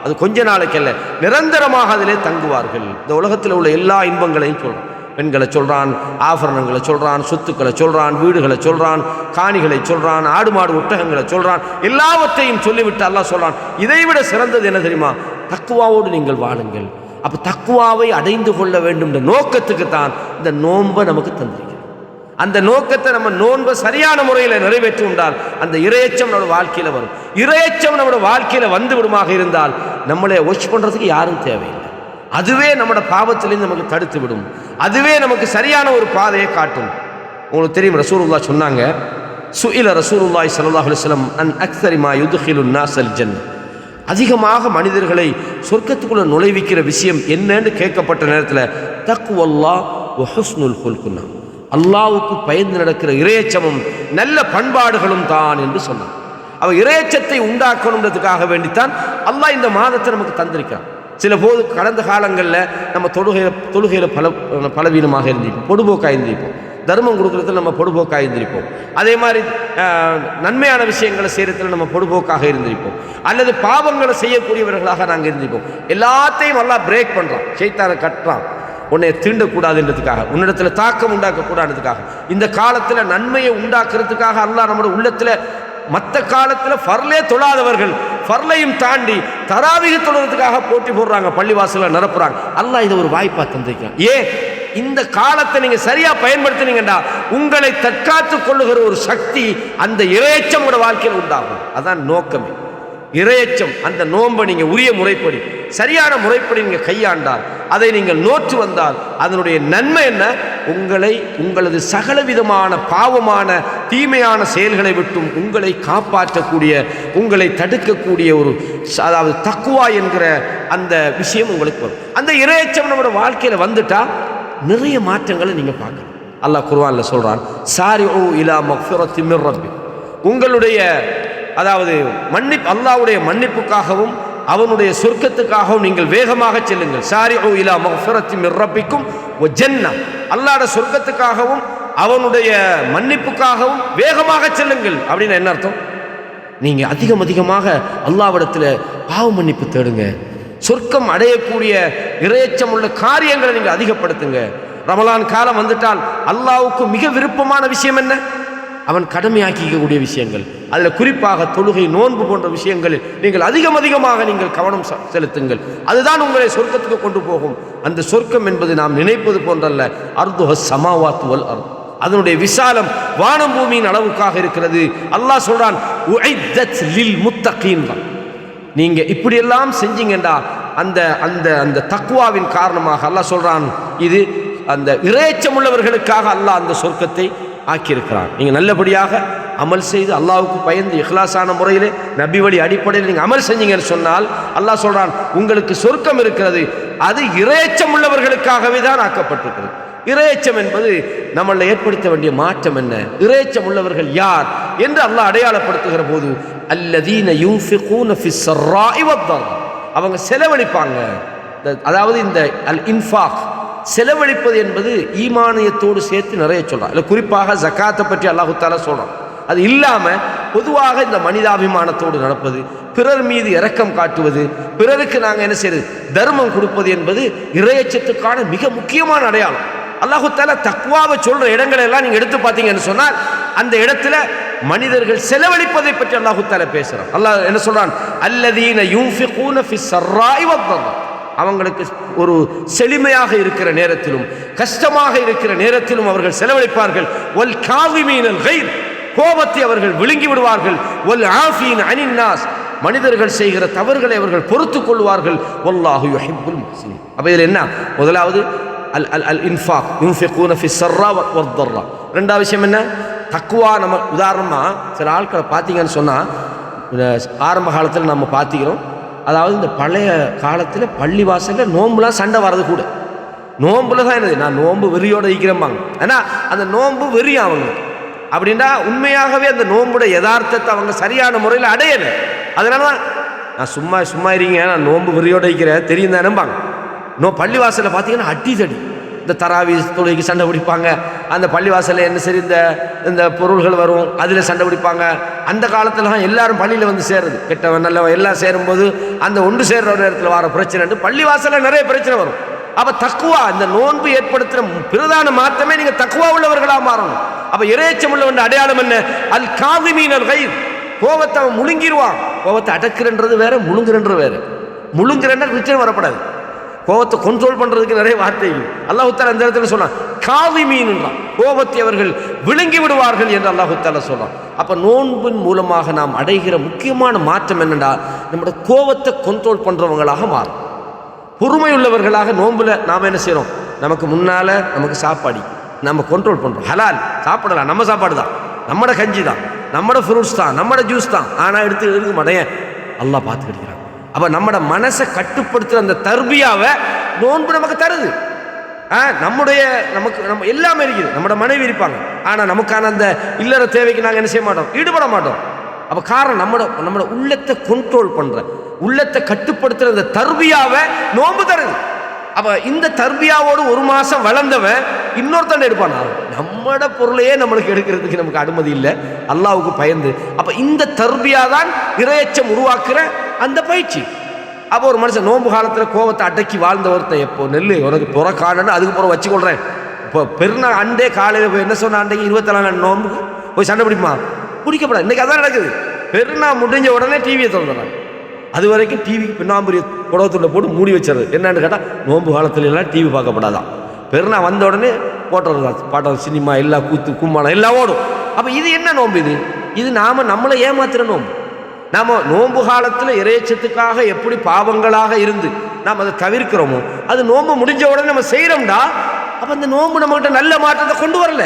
Speaker 1: அது கொஞ்ச நாளைக்கு அல்ல, நிரந்தரமாக அதிலே தங்குவார்கள். இந்த உலகத்தில் உள்ள எல்லா இன்பங்களையும் சொல்றான். பெண்களை சொல்றான், ஆபரணங்களை சொல்றான், சொத்துக்களை சொல்றான், வீடுகளை சொல்றான், காணிகளை சொல்றான், ஆடு மாடு ஒட்டகங்களை சொல்றான், எல்லாவற்றையும் சொல்லிவிட்டு அல்லாஹ் சொல்றான் இதைவிட சிறந்தது என்ன தெரியுமா? தக்குவாவோடு நீங்கள் வாழுங்கள். அப்போ தக்குவாவை அடைந்து கொள்ள வேண்டும் என்ற நோக்கத்துக்கு தான் இந்த நோன்பை நமக்கு தந்திருக்கிறது. அந்த நோக்கத்தை நம்ம நோன்பை சரியான முறையில் நிறைவேற்றுண்டால் அந்த இறையச்சம் நம்மளோட வாழ்க்கையில் வரும். இறையச்சம் நம்மளோட வாழ்க்கையில் வந்து விடுமாக இருந்தால் நம்மளை வாட்ச் பண்ணுறதுக்கு யாரும் தேவையில்லை. அதுவே நம்மளோட பாவத்திலேருந்து நமக்கு தடுத்து விடும். அதுவே நமக்கு சரியான ஒரு பாதையை காட்டும். உங்களுக்கு தெரியும், ரசூலுல்லாஹ் சொன்னாங்க, சுஇல ரசூலுல்லாஹி ஸல்லல்லாஹு அலைஹி வஸல்லம் அன் அக்ஸரி மா யுத்கிலுன் நாஸல் ஜன்னah, அதிகமாக மனிதர்களை சொர்க்கத்துக்குள்ள நுழைவிக்கிற விஷயம் என்னன்னு கேட்கப்பட்ட நேரத்தில் தக்வல்லாஹ் வ ஹுஸ்னுல் குல்குனா, அல்லாஹ்வுக்கு பயந்து நடக்கிற இறையச்சமும் நல்ல பண்பாடுகளும் தான் என்று சொன்னார். அவ இறையச்சத்தை உண்டாக்கணுன்றதுக்காக வேண்டித்தான் அல்லாஹ் இந்த மாதத்தை நமக்கு தந்திருக்கிறான். சில போது கடந்த காலங்களில் நம்ம தொழுகையில் பலவீனமாக இருந்திருப்போம், பொடுபோக்காக இருந்திருப்போம், தர்மம் கொடுக்குறதுல நம்ம பொடுபோக்காக இருந்திருப்போம், அதே மாதிரி நன்மையான விஷயங்களை செய்கிறதுல நம்ம பொடுபோக்காக இருந்திருப்போம், அல்லது பாவங்களை செய்யக்கூடியவர்களாக நாங்கள் இருந்திருப்போம். எல்லாத்தையும் எல்லாம் பிரேக் பண்ணுறான், ஷைத்தானை கட்டுறான், உன்னை தீண்டக்கூடாதுன்றதுக்காக, உன்னிடத்தில் தாக்கம் உண்டாக்கக்கூடாதுக்காக, இந்த காலத்தில் நன்மையை உண்டாக்குறதுக்காக அல்லாஹ் நம்மளோட உள்ளத்தில் மற்ற காலத்தில் ஃபர்லே தொழாதவர்கள் ஃபர்லையும் தாண்டி தராவிக தொழுறதுக்காக போட்டி போடுறாங்க, பள்ளிவாசல நிரப்புறாங்க. அல்லாஹ் இதை ஒரு வாய்ப்பா தந்திருக்கிறான். ஏன்? இந்த காலத்தை நீங்க சரியா பயன்படுத்தினீங்கடா உங்களை தற்காத்துக் கொள்ளுகிற ஒரு சக்தி அந்த இறையச்சம் உங்களோட வாழ்க்கையில் உண்டாகும். அதான் நோக்கமே. இறையச்சம் அந்த நோன்பை நீங்க உரிய முறைப்படி சரியான முறைப்படி நீங்க கையாண்டால், அதை நீங்கள் நோற்று வந்தால் அதனுடைய நன்மை என்ன? உங்களை உங்களது சகலவிதமான பாவமான தீமையான செயல்களை விட்டும் உங்களை காப்பாற்றக்கூடிய, உங்களை தடுக்கக்கூடிய ஒரு, அதாவது தக்குவா என்கிற அந்த விஷயம் உங்களுக்கு வரும். அந்த இறையச்சம் நம்மளோட வாழ்க்கையில் வந்துட்டா நிறைய மாற்றங்களை நீங்கள் பார்க்கலாம். அல்லாஹ் குர்ஆன்ல சொல்றான், சாரிஉ இலா மக்ஃபிரத்தி மிர் ரப்பி, உங்களுடைய அதாவது அல்லாஹ்வுடைய மன்னிப்புக்காகவும் அவனுடைய சொர்க்கத்துக்காகவும் நீங்கள் வேகமாக செல்லுங்கள். சாரிஉ இலா மக்ஃபிரத்தி மிர் ரப்பிக்கும் வ ஜன்னah, அல்லாஹ்வுடைய சொர்க்கத்துக்காகவும் அவனுடைய மன்னிப்புக்காகவும் வேகமாக செல்லுங்கள். அப்படின்னு என்ன அர்த்தம்? நீங்க அதிகமாக அல்லாஹ்விடத்தில் பாவ மன்னிப்பு தேடுங்க. சொர்க்கம் அடையக்கூடிய இறையச்சம் உள்ள காரியங்களை நீங்கள் அதிகப்படுத்துங்க. ரமலான் காலம் வந்துட்டால் அல்லாஹ்வுக்கு மிக விருப்பமான விஷயம் என்ன? அவன் கடமையாக்கிக்கக்கூடிய விஷயங்கள், அதில் குறிப்பாக தொழுகை, நோன்பு போன்ற விஷயங்களில் நீங்கள் அதிகமாக நீங்கள் கவனம் செலுத்துங்கள். அதுதான் உங்களை சொர்க்கத்துக்கு கொண்டு போகும். அந்த சொர்க்கம் என்பது நாம் நினைப்பது போன்றல்ல. அர்துஹ ஸமாவாத்து வல் அர்த், அதனுடைய விசாலம் வானம் பூமியின் அளவுக்காக இருக்கிறது. அல்லாஹ் சொல்றான், உஇத்தத் லில் முத்தகீன், நீங்க இப்படியெல்லாம் செஞ்சீங்கண்டா அந்த அந்த அந்த தக்வாவின் காரணமாக அல்லாஹ் சொல்றான், இது அந்த இறையச்சம் உள்ளவர்களுக்காக அல்லாஹ் அந்த சொர்க்கத்தை ஆக்கியிருக்கிறான். நீங்கள் நல்லபடியாக அமல் செய்து அல்லாஹ்வுக்கு பயந்து இஹ்லாஸான முறையில் நபி வழி அடிப்படையில் நீங்கள் அமல் செஞ்சீங்கன்னு சொன்னால் அல்லாஹ் சொல்றான், உங்களுக்கு சொர்க்கம் இருக்கிறது. அது இறையச்சம் உள்ளவர்களுக்காகவே தான் ஆக்கப்பட்டிருக்கிறது. இறையச்சம் என்பது நம்மளை ஏற்படுத்த வேண்டிய மாற்றம் என்ன? இறையச்சம் உள்ளவர்கள் யார் என்று அல்லாஹ் அடையாளப்படுத்துகிற போது, அல்லதீன யுன்ஃபிகூன ஃபிஸ் ஸர்ராஇ வத்-தர்ரா, அவங்க செலவழிப்பாங்க. அதாவது இந்த அல் இன்ஃபாக், செலவழிப்பது என்பது ஈமானியத்தோடு சேர்த்து நிறைய சொல்றான். இல்லை குறிப்பாக ஜகாத்தை பற்றி அல்லாஹு தஆலா சொல்றான். அது இல்லாமல் பொதுவாக இந்த மனிதாபிமானத்தோடு நடப்பது, பிறர் மீது இரக்கம் காட்டுவது, பிறருக்கு நாங்கள் என்ன செய்யறது, தர்மம் கொடுப்பது என்பது இறையச்சத்துக்கான மிக முக்கியமான அடையாளம். அல்லாஹு தஆலா தக்வாவை சொல்ற இடங்களை எல்லாம் நீங்க எடுத்து பார்த்தீங்கன்னு சொன்னால் அந்த இடத்துல மனிதர்கள் செலவழிப்பதை பற்றி அல்லாஹு தஆலா பேசுறான். அல்லாஹ் என்ன சொல்றான், அல்லதீன யுன்ஃபிகூன ஃபிஸ் ஸர்ராஇ வத்-தர்ரா, அவங்களுக்கு ஒரு செழுமையாக இருக்கிற நேரத்திலும் கஷ்டமாக இருக்கிற நேரத்திலும் அவர்கள் செலவழிப்பார்கள். வல் காஸிமீனல் கைர், கோபத்தை அவர்கள் விழுங்கி விடுவார்கள். வல் ஆஃபீன அனின் நாஸ், மனிதர்கள் செய்கிற தவறுகளை அவர்கள் பொறுத்துக் கொள்வார்கள். வல்லாஹு யுஹிப்புல் முஹ்சினீன். அப்ப இதில் என்ன? முதலாவது அல் அல் அல் இன்ஃபாக், யுன்ஃபிகூன ஃபிஸ் ஸர்ரா வத் தர்ரா. ரெண்டாவது விஷயம் என்ன? தக்வா. நம்ம உதாரணமாக சில ஆட்களை பார்த்தீங்கன்னு சொன்னால், ஆரம்ப காலத்தில் நம்ம பார்த்துக்கிறோம், அதாவது இந்த பழைய காலத்தில் பள்ளி வாசலில் நோம்புலாம் சண்டை வர்றது கூட. நோம்புல தான் என்னது, நான் நோம்பு வெறியோடு இருக்கிறேம்பாங்க. ஏன்னா அந்த நோம்பு வெறி அவங்க அப்படின்னா உண்மையாகவே அந்த நோம்புட யதார்த்தத்தை அவங்க சரியான முறையில் அடையலை. அதனால தான் நான் சும்மா இருங்க, நான் நோம்பு வெறியோடு இருக்கிறேன் தெரியும் தானேம்பாங்க. பள்ளிவாசலில் பார்த்தீங்கன்னா அடிதடி, இந்த தராவி தொழுகைக்கு சண்டை பிடிப்பாங்க. அந்த பள்ளிவாசலில் என்ன சரி இந்த பொருள்கள் வரும், அதில் சண்டை பிடிப்பாங்க. அந்த காலத்தில் எல்லாரும் பள்ளியில் வந்து சேருது, கெட்டவன் நல்லவன் எல்லாம் சேரும்போது அந்த ஒன்று சேர்ற நேரத்தில் வர பிரச்சனை பள்ளிவாசலில் நிறைய பிரச்சனை வரும். அப்போ தக்குவா, இந்த நோன்பு ஏற்படுத்துகிற பிரதான மாற்றமே நீங்கள் தக்குவா உள்ளவர்களாக மாறணும். அப்போ இறையச்சம் உள்ளவன் அடையாளம் என்ன? அல் காஸிமீனல் கைர், கோபத்தை அவன் முழுங்கிடுவான். கோபத்தை அடக்குறன்றது வேற, முழுங்குறன்றது வேற. முழுங்குறன்னா பிரச்சனை வரப்படாது. கோபத்தை கண்ட்ரோல் பண்றதுக்கு நிறைய வார்த்தைகள் அல்லாஹ் தஆலா அந்த இடத்துல சொன்னான். காஸிமீன்ன்றான், கோபத்தை அவர்கள் விழுங்கி விடுவார்கள் என்று அல்லாஹ் தஆலா சொல்றான். அப்ப நோன்பின் மூலமாக நாம் அடைகிற முக்கியமான மாற்றம் என்னன்னா, நம்முடைய கோபத்தை கண்ட்ரோல் பண்றவங்களாக மாறும். பொறுமை உள்ளவர்களாக நோன்புல நாம் என்ன செய்யறோம், நமக்கு முன்னால நமக்கு சாப்பாடு நம்ம கண்ட்ரோல் பண்றோம். ஹலால் சாப்பிடலாம், நம்ம சாப்பாடு தான், நம்மட கஞ்சி தான், நம்மட ஃப்ரூட்ஸ் தான், நம்மட ஜூஸ் தான். ஆனா எடுக்க மாட்டேன், அல்லாஹ் பார்த்து கிடைக்கிறான். அப்ப நம்மட மனசை கட்டுப்படுத்துற அந்த தர்பியாவை நோன்பு நமக்கு தருது. நம்ம எல்லாமே இருக்குது, நம்மட மனைவி இருப்பாங்க, ஆனா நமக்கான அந்த இல்லற தேவைக்கு நாங்கள் என்ன செய்ய மாட்டோம், ஈடுபட மாட்டோம். அப்ப காரணம் நம்மட உள்ளத்தை கண்ட்ரோல் பண்ற, உள்ளத்தை கட்டுப்படுத்துற அந்த தர்பியாவை நோன்பு தருது. அப்ப இந்த தர்பியாவோடு ஒரு மாசம் வளர்ந்தவன் இன்னொருத்தன் எடுப்பானா, நம்மட பொருளையே நம்மளுக்கு எடுக்கிறதுக்கு நமக்கு அனுமதி இல்லை, அல்லாஹ்வுக்கு பயந்து. அப்ப இந்த தர்பியா தான் இறையச்சம் உருவாக்குற அந்த பயிற்சி. அப்போ ஒரு மனுஷன் நோன்பு காலத்தில் கோபத்தை அடக்கி வாழ்ந்த ஒருத்தன், எப்போ நெல் உனக்கு புற காணன்னு அதுக்கு புறம் வச்சுக்கொள்றேன். இப்போ பெருநா அண்டே காலையில் போய் என்ன சொன்ன, அன்றைக்கு 24 நோன்புக்கு போய் சண்டை பிடிக்குமா? பிடிக்கப்படாது. இன்னைக்கு அதான் நடக்குது. பெருநா முடிஞ்ச உடனே டிவியை திறந்துடுறாங்க. அது வரைக்கும் டிவிக்கு பின்னாம்பரிய புடவத்துல போட்டு மூடி வச்சிருது. என்னன்னு கேட்டால், நோன்பு காலத்துல எல்லாம் டிவி பார்க்கப்படாதான். பெருநா வந்த உடனே போட்டுறது பாட்டம், சினிமா, எல்லா கூத்து கும்மாளம் எல்லாம் ஓடும். அப்போ இது என்ன நோன்பு? இது நம்மளை ஏமாத்துற நோன்பு. நாம் நோன்பு காலத்தில் இறையச்சத்துக்காக எப்படி பாவங்களாக இருந்து நாம் அதை தவிர்க்கிறோமோ, அது நோன்பு முடிஞ்ச உடனே நம்ம செய்கிறோம்டா, அப்போ அந்த நோன்பு நம்மகிட்ட நல்ல மாற்றத்தை கொண்டு வரல.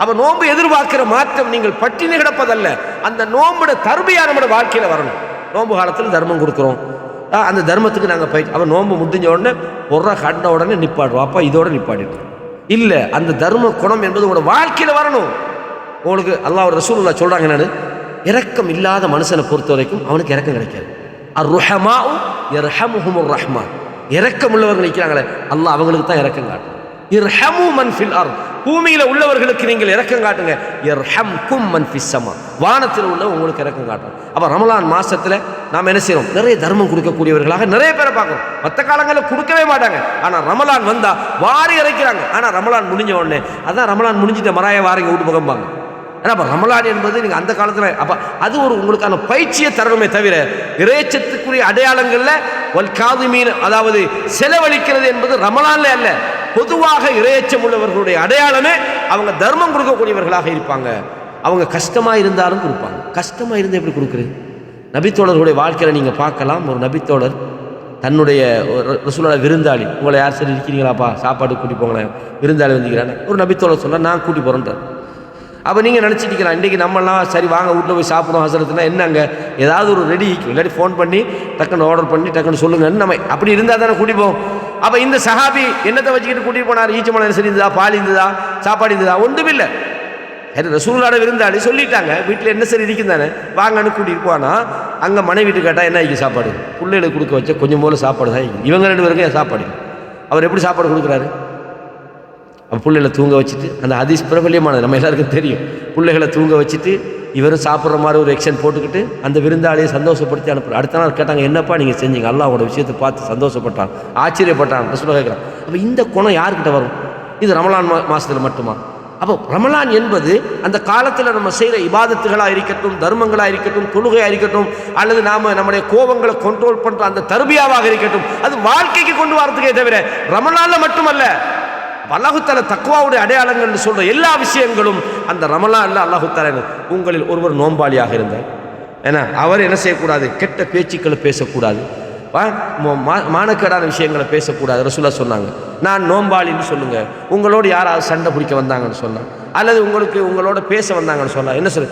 Speaker 1: அப்போ நோன்பு எதிர்பார்க்கிற மாற்றம் நீங்கள் பட்டினி கிடப்பதல்ல, அந்த நோன்போட தர்பியா நம்மளோட வாழ்க்கையில் வரணும். நோன்பு காலத்தில் தர்மம் கொடுக்குறோம், அந்த தர்மத்துக்கு நாங்கள் அப்போ நோன்பு முடிஞ்ச உடனே கண்ட உடனே நிப்பாடுவோம், அப்போ இதோட நிப்பாடிட்டு இல்லை. அந்த தர்ம குணம் என்பது உங்களோட வாழ்க்கையில் வரணும். உங்களுக்கு அல்லாஹ் ரசூலுல்லாஹ் சொல்கிறாங்க, என்னன்னு, இரக்கம் இல்லாத மனுஷனை பொறுத்த வரைக்கும் அவனுக்கு இரக்கம் கிடைக்காது. அர்-ருஹமாஉ யர்ஹமுஹுமுர் ரஹ்மான். இரக்கம் உள்ளவர்கள் நிற்கிறாங்களே, அல்லாஹ் அவங்களுக்கு தான் இரக்கம் காட்டும். இர்ஹமு மன் ஃபில் அர்த், பூமியில் உள்ளவர்களுக்கு நீங்கள் இரக்கம் காட்டுங்க. யர்ஹம்கும் மன் ஃபிஸ் ஸமா, வானத்தில் உள்ள உங்களுக்கு இரக்கம் காட்டும். அப்போ ரமலான் மாசத்தில் நாம் என்ன செய்கிறோம்? நிறைய தர்மம் கொடுக்கக்கூடியவர்களாக நிறைய பேரை பார்க்குறோம். மற்ற காலங்களில் கொடுக்கவே மாட்டாங்க, ஆனால் ரமலான் வந்தால் வாரி இறைக்கிறாங்க. ஆனால் ரமலான் முடிஞ்ச உடனே அதான் ரமலான் முடிஞ்சிட்ட மராய வாரிங்க வீட்டு பகம்பாங்க. ஏன்னா அப்போ ரமலான் என்பது நீங்கள் அந்த காலத்தில் அப்போ அது ஒரு உங்களுக்கான பயிற்சியை தரணுமே தவிர இறைச்சத்துக்குரிய அடையாளங்களில் வல் காதிமீன், அதாவது செலவழிக்கிறது என்பது ரமலான்ல அல்ல. பொதுவாக இறையச்சம் உள்ளவர்களுடைய அடையாளமே அவங்க தர்மம் கொடுக்கக்கூடியவர்களாக இருப்பாங்க. அவங்க கஷ்டமாக இருந்தாலும் கொடுப்பாங்க. கஷ்டமாக இருந்து எப்படி கொடுக்குறது? நபித்தோழர்களுடைய வாழ்க்கையில் நீங்கள் பார்க்கலாம். ஒரு நபித்தோழர் தன்னுடைய ரசூலோட விருந்தாளி, உங்களை யார் சரி இருக்கிறீங்களாப்பா, சாப்பாடு கூட்டி போங்களேன், விருந்தாளி வந்துக்கிறாங்க. ஒரு நபித்தோழர் சொன்னால் நான் கூட்டி போகிறேன்றார். அப்போ நீங்கள் நினச்சிட்டிக்கலாம், இன்றைக்கி நம்மளாம் சரி வாங்க வீட்டில் போய் சாப்பிடுவோம் ஹசரத்துனா என்னங்க ஏதாவது ஒரு ரெடி இல்லாட்டி ஃபோன் பண்ணி டக்குன்னு ஆர்டர் பண்ணி டக்குன்னு சொல்லுங்கன்னு நம்ம அப்படி இருந்தால் தானே கூட்டிப்போம். அப்போ இந்த சஹாபி என்னத்தை வச்சுக்கிட்டு கூட்டிகிட்டு போனார்? ஈச்சமலை சரி இருந்ததா, பால் இருந்ததா, சாப்பாடு இருந்ததா? ஒன்றும் இல்லை. சரி ரசூலுல்லாஹ் விருந்தாளி சொல்லிட்டாங்க, வீட்டில் என்ன சரி இருக்கும் தானே, வாங்கன்னு கூட்டிகிட்டு போனால் அங்கே மனைவி வீட்டு கேட்டால் என்ன ஆகி சாப்பாடு, பிள்ளைகளுக்கு கொடுக்க வச்ச கொஞ்சம் போல சாப்பாடு தான் ஆகி, இவங்க 2 பேருக்கும் என் சாப்பாடு. அவர் எப்படி சாப்பாடு கொடுக்குறாரு? அப்போ பிள்ளைகளை தூங்க வச்சுட்டு, அந்த ஹதீஸ் பிரபல்யமானது நம்ம எல்லாருக்கும் தெரியும், பிள்ளைகளை தூங்க வச்சுட்டு இவரும் சாப்பிட்ற மாதிரி ஒரு எக்ஷன் போட்டுக்கிட்டு அந்த விருந்தாளியை சந்தோஷப்படுத்தி அனுப்புகிறார். அடுத்த நாள் கேட்டாங்க, என்னப்பா நீங்கள் செஞ்சீங்க? அல்லாஹ் அவங்களோட விஷயத்தை பார்த்து சந்தோஷப்பட்டான், ஆச்சரியப்பட்டான். ரசூலுல்லாஹ் கேட்குறான். அப்போ இந்த குணம் யாருக்கிட்ட வரும்? இது ரமலான் மாதத்தில் மட்டுமா? அப்போ ரமலான் என்பது அந்த காலத்தில் நம்ம செய்கிற இபாதத்துகளாக இருக்கட்டும், தர்மங்களாக இருக்கட்டும், தொழுகையாக இருக்கட்டும், அல்லது நாம் நம்முடைய கோபங்களை கண்ட்ரோல் பண்ணுற அந்த தர்பியாவாக இருக்கட்டும், அது வாழ்க்கைக்கு கொண்டு வரதுக்கே தவிர ரமலானில் மட்டுமல்ல. அல்லாஹு தஆலா தக்வாவுடைய அடையாளங்கள் சொல்கிற எல்லா விஷயங்களும் அந்த ரமலானில் அல்லாஹு தஆலா உங்களில் ஒருவர் நோன்பாளியாக இருந்தார். ஏன்னா அவர் என்ன செய்யக்கூடாது? கெட்ட பேச்சுக்களை பேசக்கூடாது, மானக்கேடான விஷயங்களை பேசக்கூடாது. ரசூலுல்லாஹ் சொன்னாங்க, நான் நோன்பாளின்னு சொல்லுங்கள். உங்களோடு யாராவது சண்டை பிடிக்க வந்தாங்கன்னு சொன்னாங்க, அல்லது உங்களோட பேச வந்தாங்கன்னு சொன்னாங்க, என்ன சொல்ல?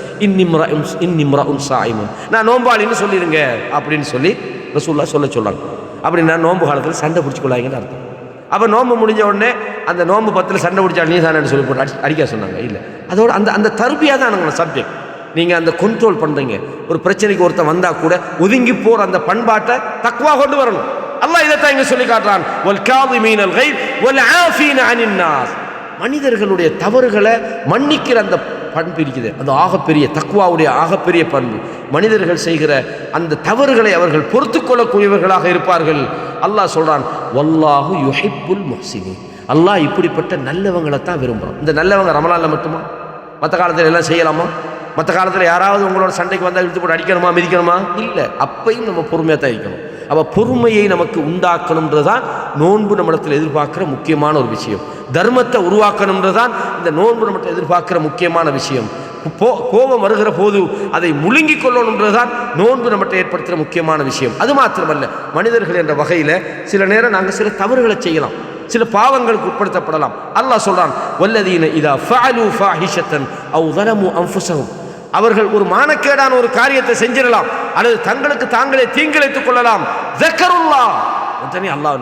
Speaker 1: இன்னிம்ரஉன் ஸாயிமுன், நான் நோன்பாளின்னு சொல்லிடுங்க அப்படின்னு சொல்லி ரசூலுல்லாஹ் சொல்கிறாங்க. அப்படி நான் நோன்பு காலத்தில் சண்டை பிடிச்சிக்கொள்ளாங்கன்னு அர்த்தம். அப்போ நோன்பு முடிஞ்ச உடனே அந்த நோன்பு 10 சண்டை பிடிச்சா நீ தானே சொல்லி போட்டு அடிக்க சொன்னாங்க. இல்லை, அதோட அந்த தர்பியா தான் நாங்கள் சப்ஜெக்ட். நீங்கள் அந்த கண்ட்ரோல் பண்ணுறீங்க. ஒரு பிரச்சனைக்கு ஒருத்தன் வந்தால் கூட ஒதுங்கி போகிற அந்த பண்பாட்டை தக்வா கொண்டு வரணும். அல்லாஹ் இதைத்தான் இங்கே சொல்லி காட்டுறான், வல் காதிமீனல் கைஸ் வல் ஆஃபீன அனின் நாஸ். மனிதர்களுடைய தவறுகளை மன்னிக்கிற அந்த பண்பு இருக்குது, அந்த ஆகப்பெரிய தக்வாவுடைய ஆகப்பெரிய பண்பு. மனிதர்கள் செய்கிற அந்த தவறுகளை அவர்கள் பொறுத்து கொள்ளக்கூடியவர்களாக இருப்பார்கள். அல்லாஹ் சொல்கிறான், வல்லாஹு யுஹிப்புல் முஹ்சினீன். அல்லாஹ் இப்படிப்பட்ட நல்லவங்களை தான் விரும்புகிறான். இந்த நல்லவங்க ரமலானில் மட்டுமா? மற்ற காலத்தில் எல்லாம் செய்யலாமா? மற்ற காலத்தில் யாராவது உங்களோட சண்டைக்கு வந்தால் இழுத்து போட்டு அடிக்கணுமா, மிதிக்கணுமா? இல்லை, அப்பையும் நம்ம பொறுமையாக தான் இருக்கணும். அப்போ பொறுமையை நமக்கு உண்டாக்கணுன்றது தான் நோன்பு நம்மிடத்தில் எதிர்பார்க்குற முக்கியமான ஒரு விஷயம். தர்மத்தை உருவாக்கணுன்றது தான் இந்த நோன்பு நம்மகிட்ட எதிர்பார்க்குற முக்கியமான விஷயம். கோபம் வருகிற போது அதை முழுங்கி கொள்ளணுன்றது தான் நோன்பு நம்மகிட்ட ஏற்படுத்துகிற முக்கியமான விஷயம். அது மாத்திரமல்ல, மனிதர்கள் என்ற வகையில் சில நேரம் நாங்கள் சில தவறுகளை செய்யலாம், சில பாவங்களுக்கு உட்படுத்தப்படலாம். அல்லாஹ் சொல்றான், வல்லதீன இதா ஃபஅலு ஃபாஹிஷத்தன் அவ் ஸலமு அன்ஃபுஸஹும். அவர்கள் ஒரு மானக்கேடான ஒரு காரியத்தை செஞ்சிடலாம், அல்லது தங்களுக்கு தாங்களே தீங்கிழைத்துக் கொள்ளலாம். ஸக்கருல்லாஹ், உடனே அல்லாஹ்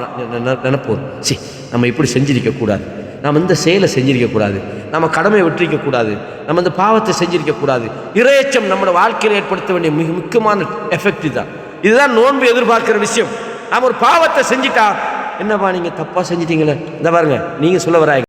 Speaker 1: நினைப்போம், சி நம்ம இப்படி செஞ்சிருக்க கூடாது, நாம் இந்த செயலை செஞ்சிருக்க கூடாது, நம்ம கடமையை விட்டிருக்க கூடாது, நம்ம இந்த பாவத்தை செஞ்சிருக்க கூடாது. இறையச்சம் நம்மளோட வாழ்க்கையில் ஏற்படுத்த வேண்டிய மிக முக்கியமான எஃபெக்ட் தான். இதுதான் நோன்பு எதிர்பார்க்கிற விஷயம். நாம் ஒரு பாவத்தை செஞ்சிட்டா, என்னப்பா நீங்கள் தப்பாக செஞ்சிட்டீங்களே, இந்த பாருங்க நீங்கள் சொல்ல வராங்க.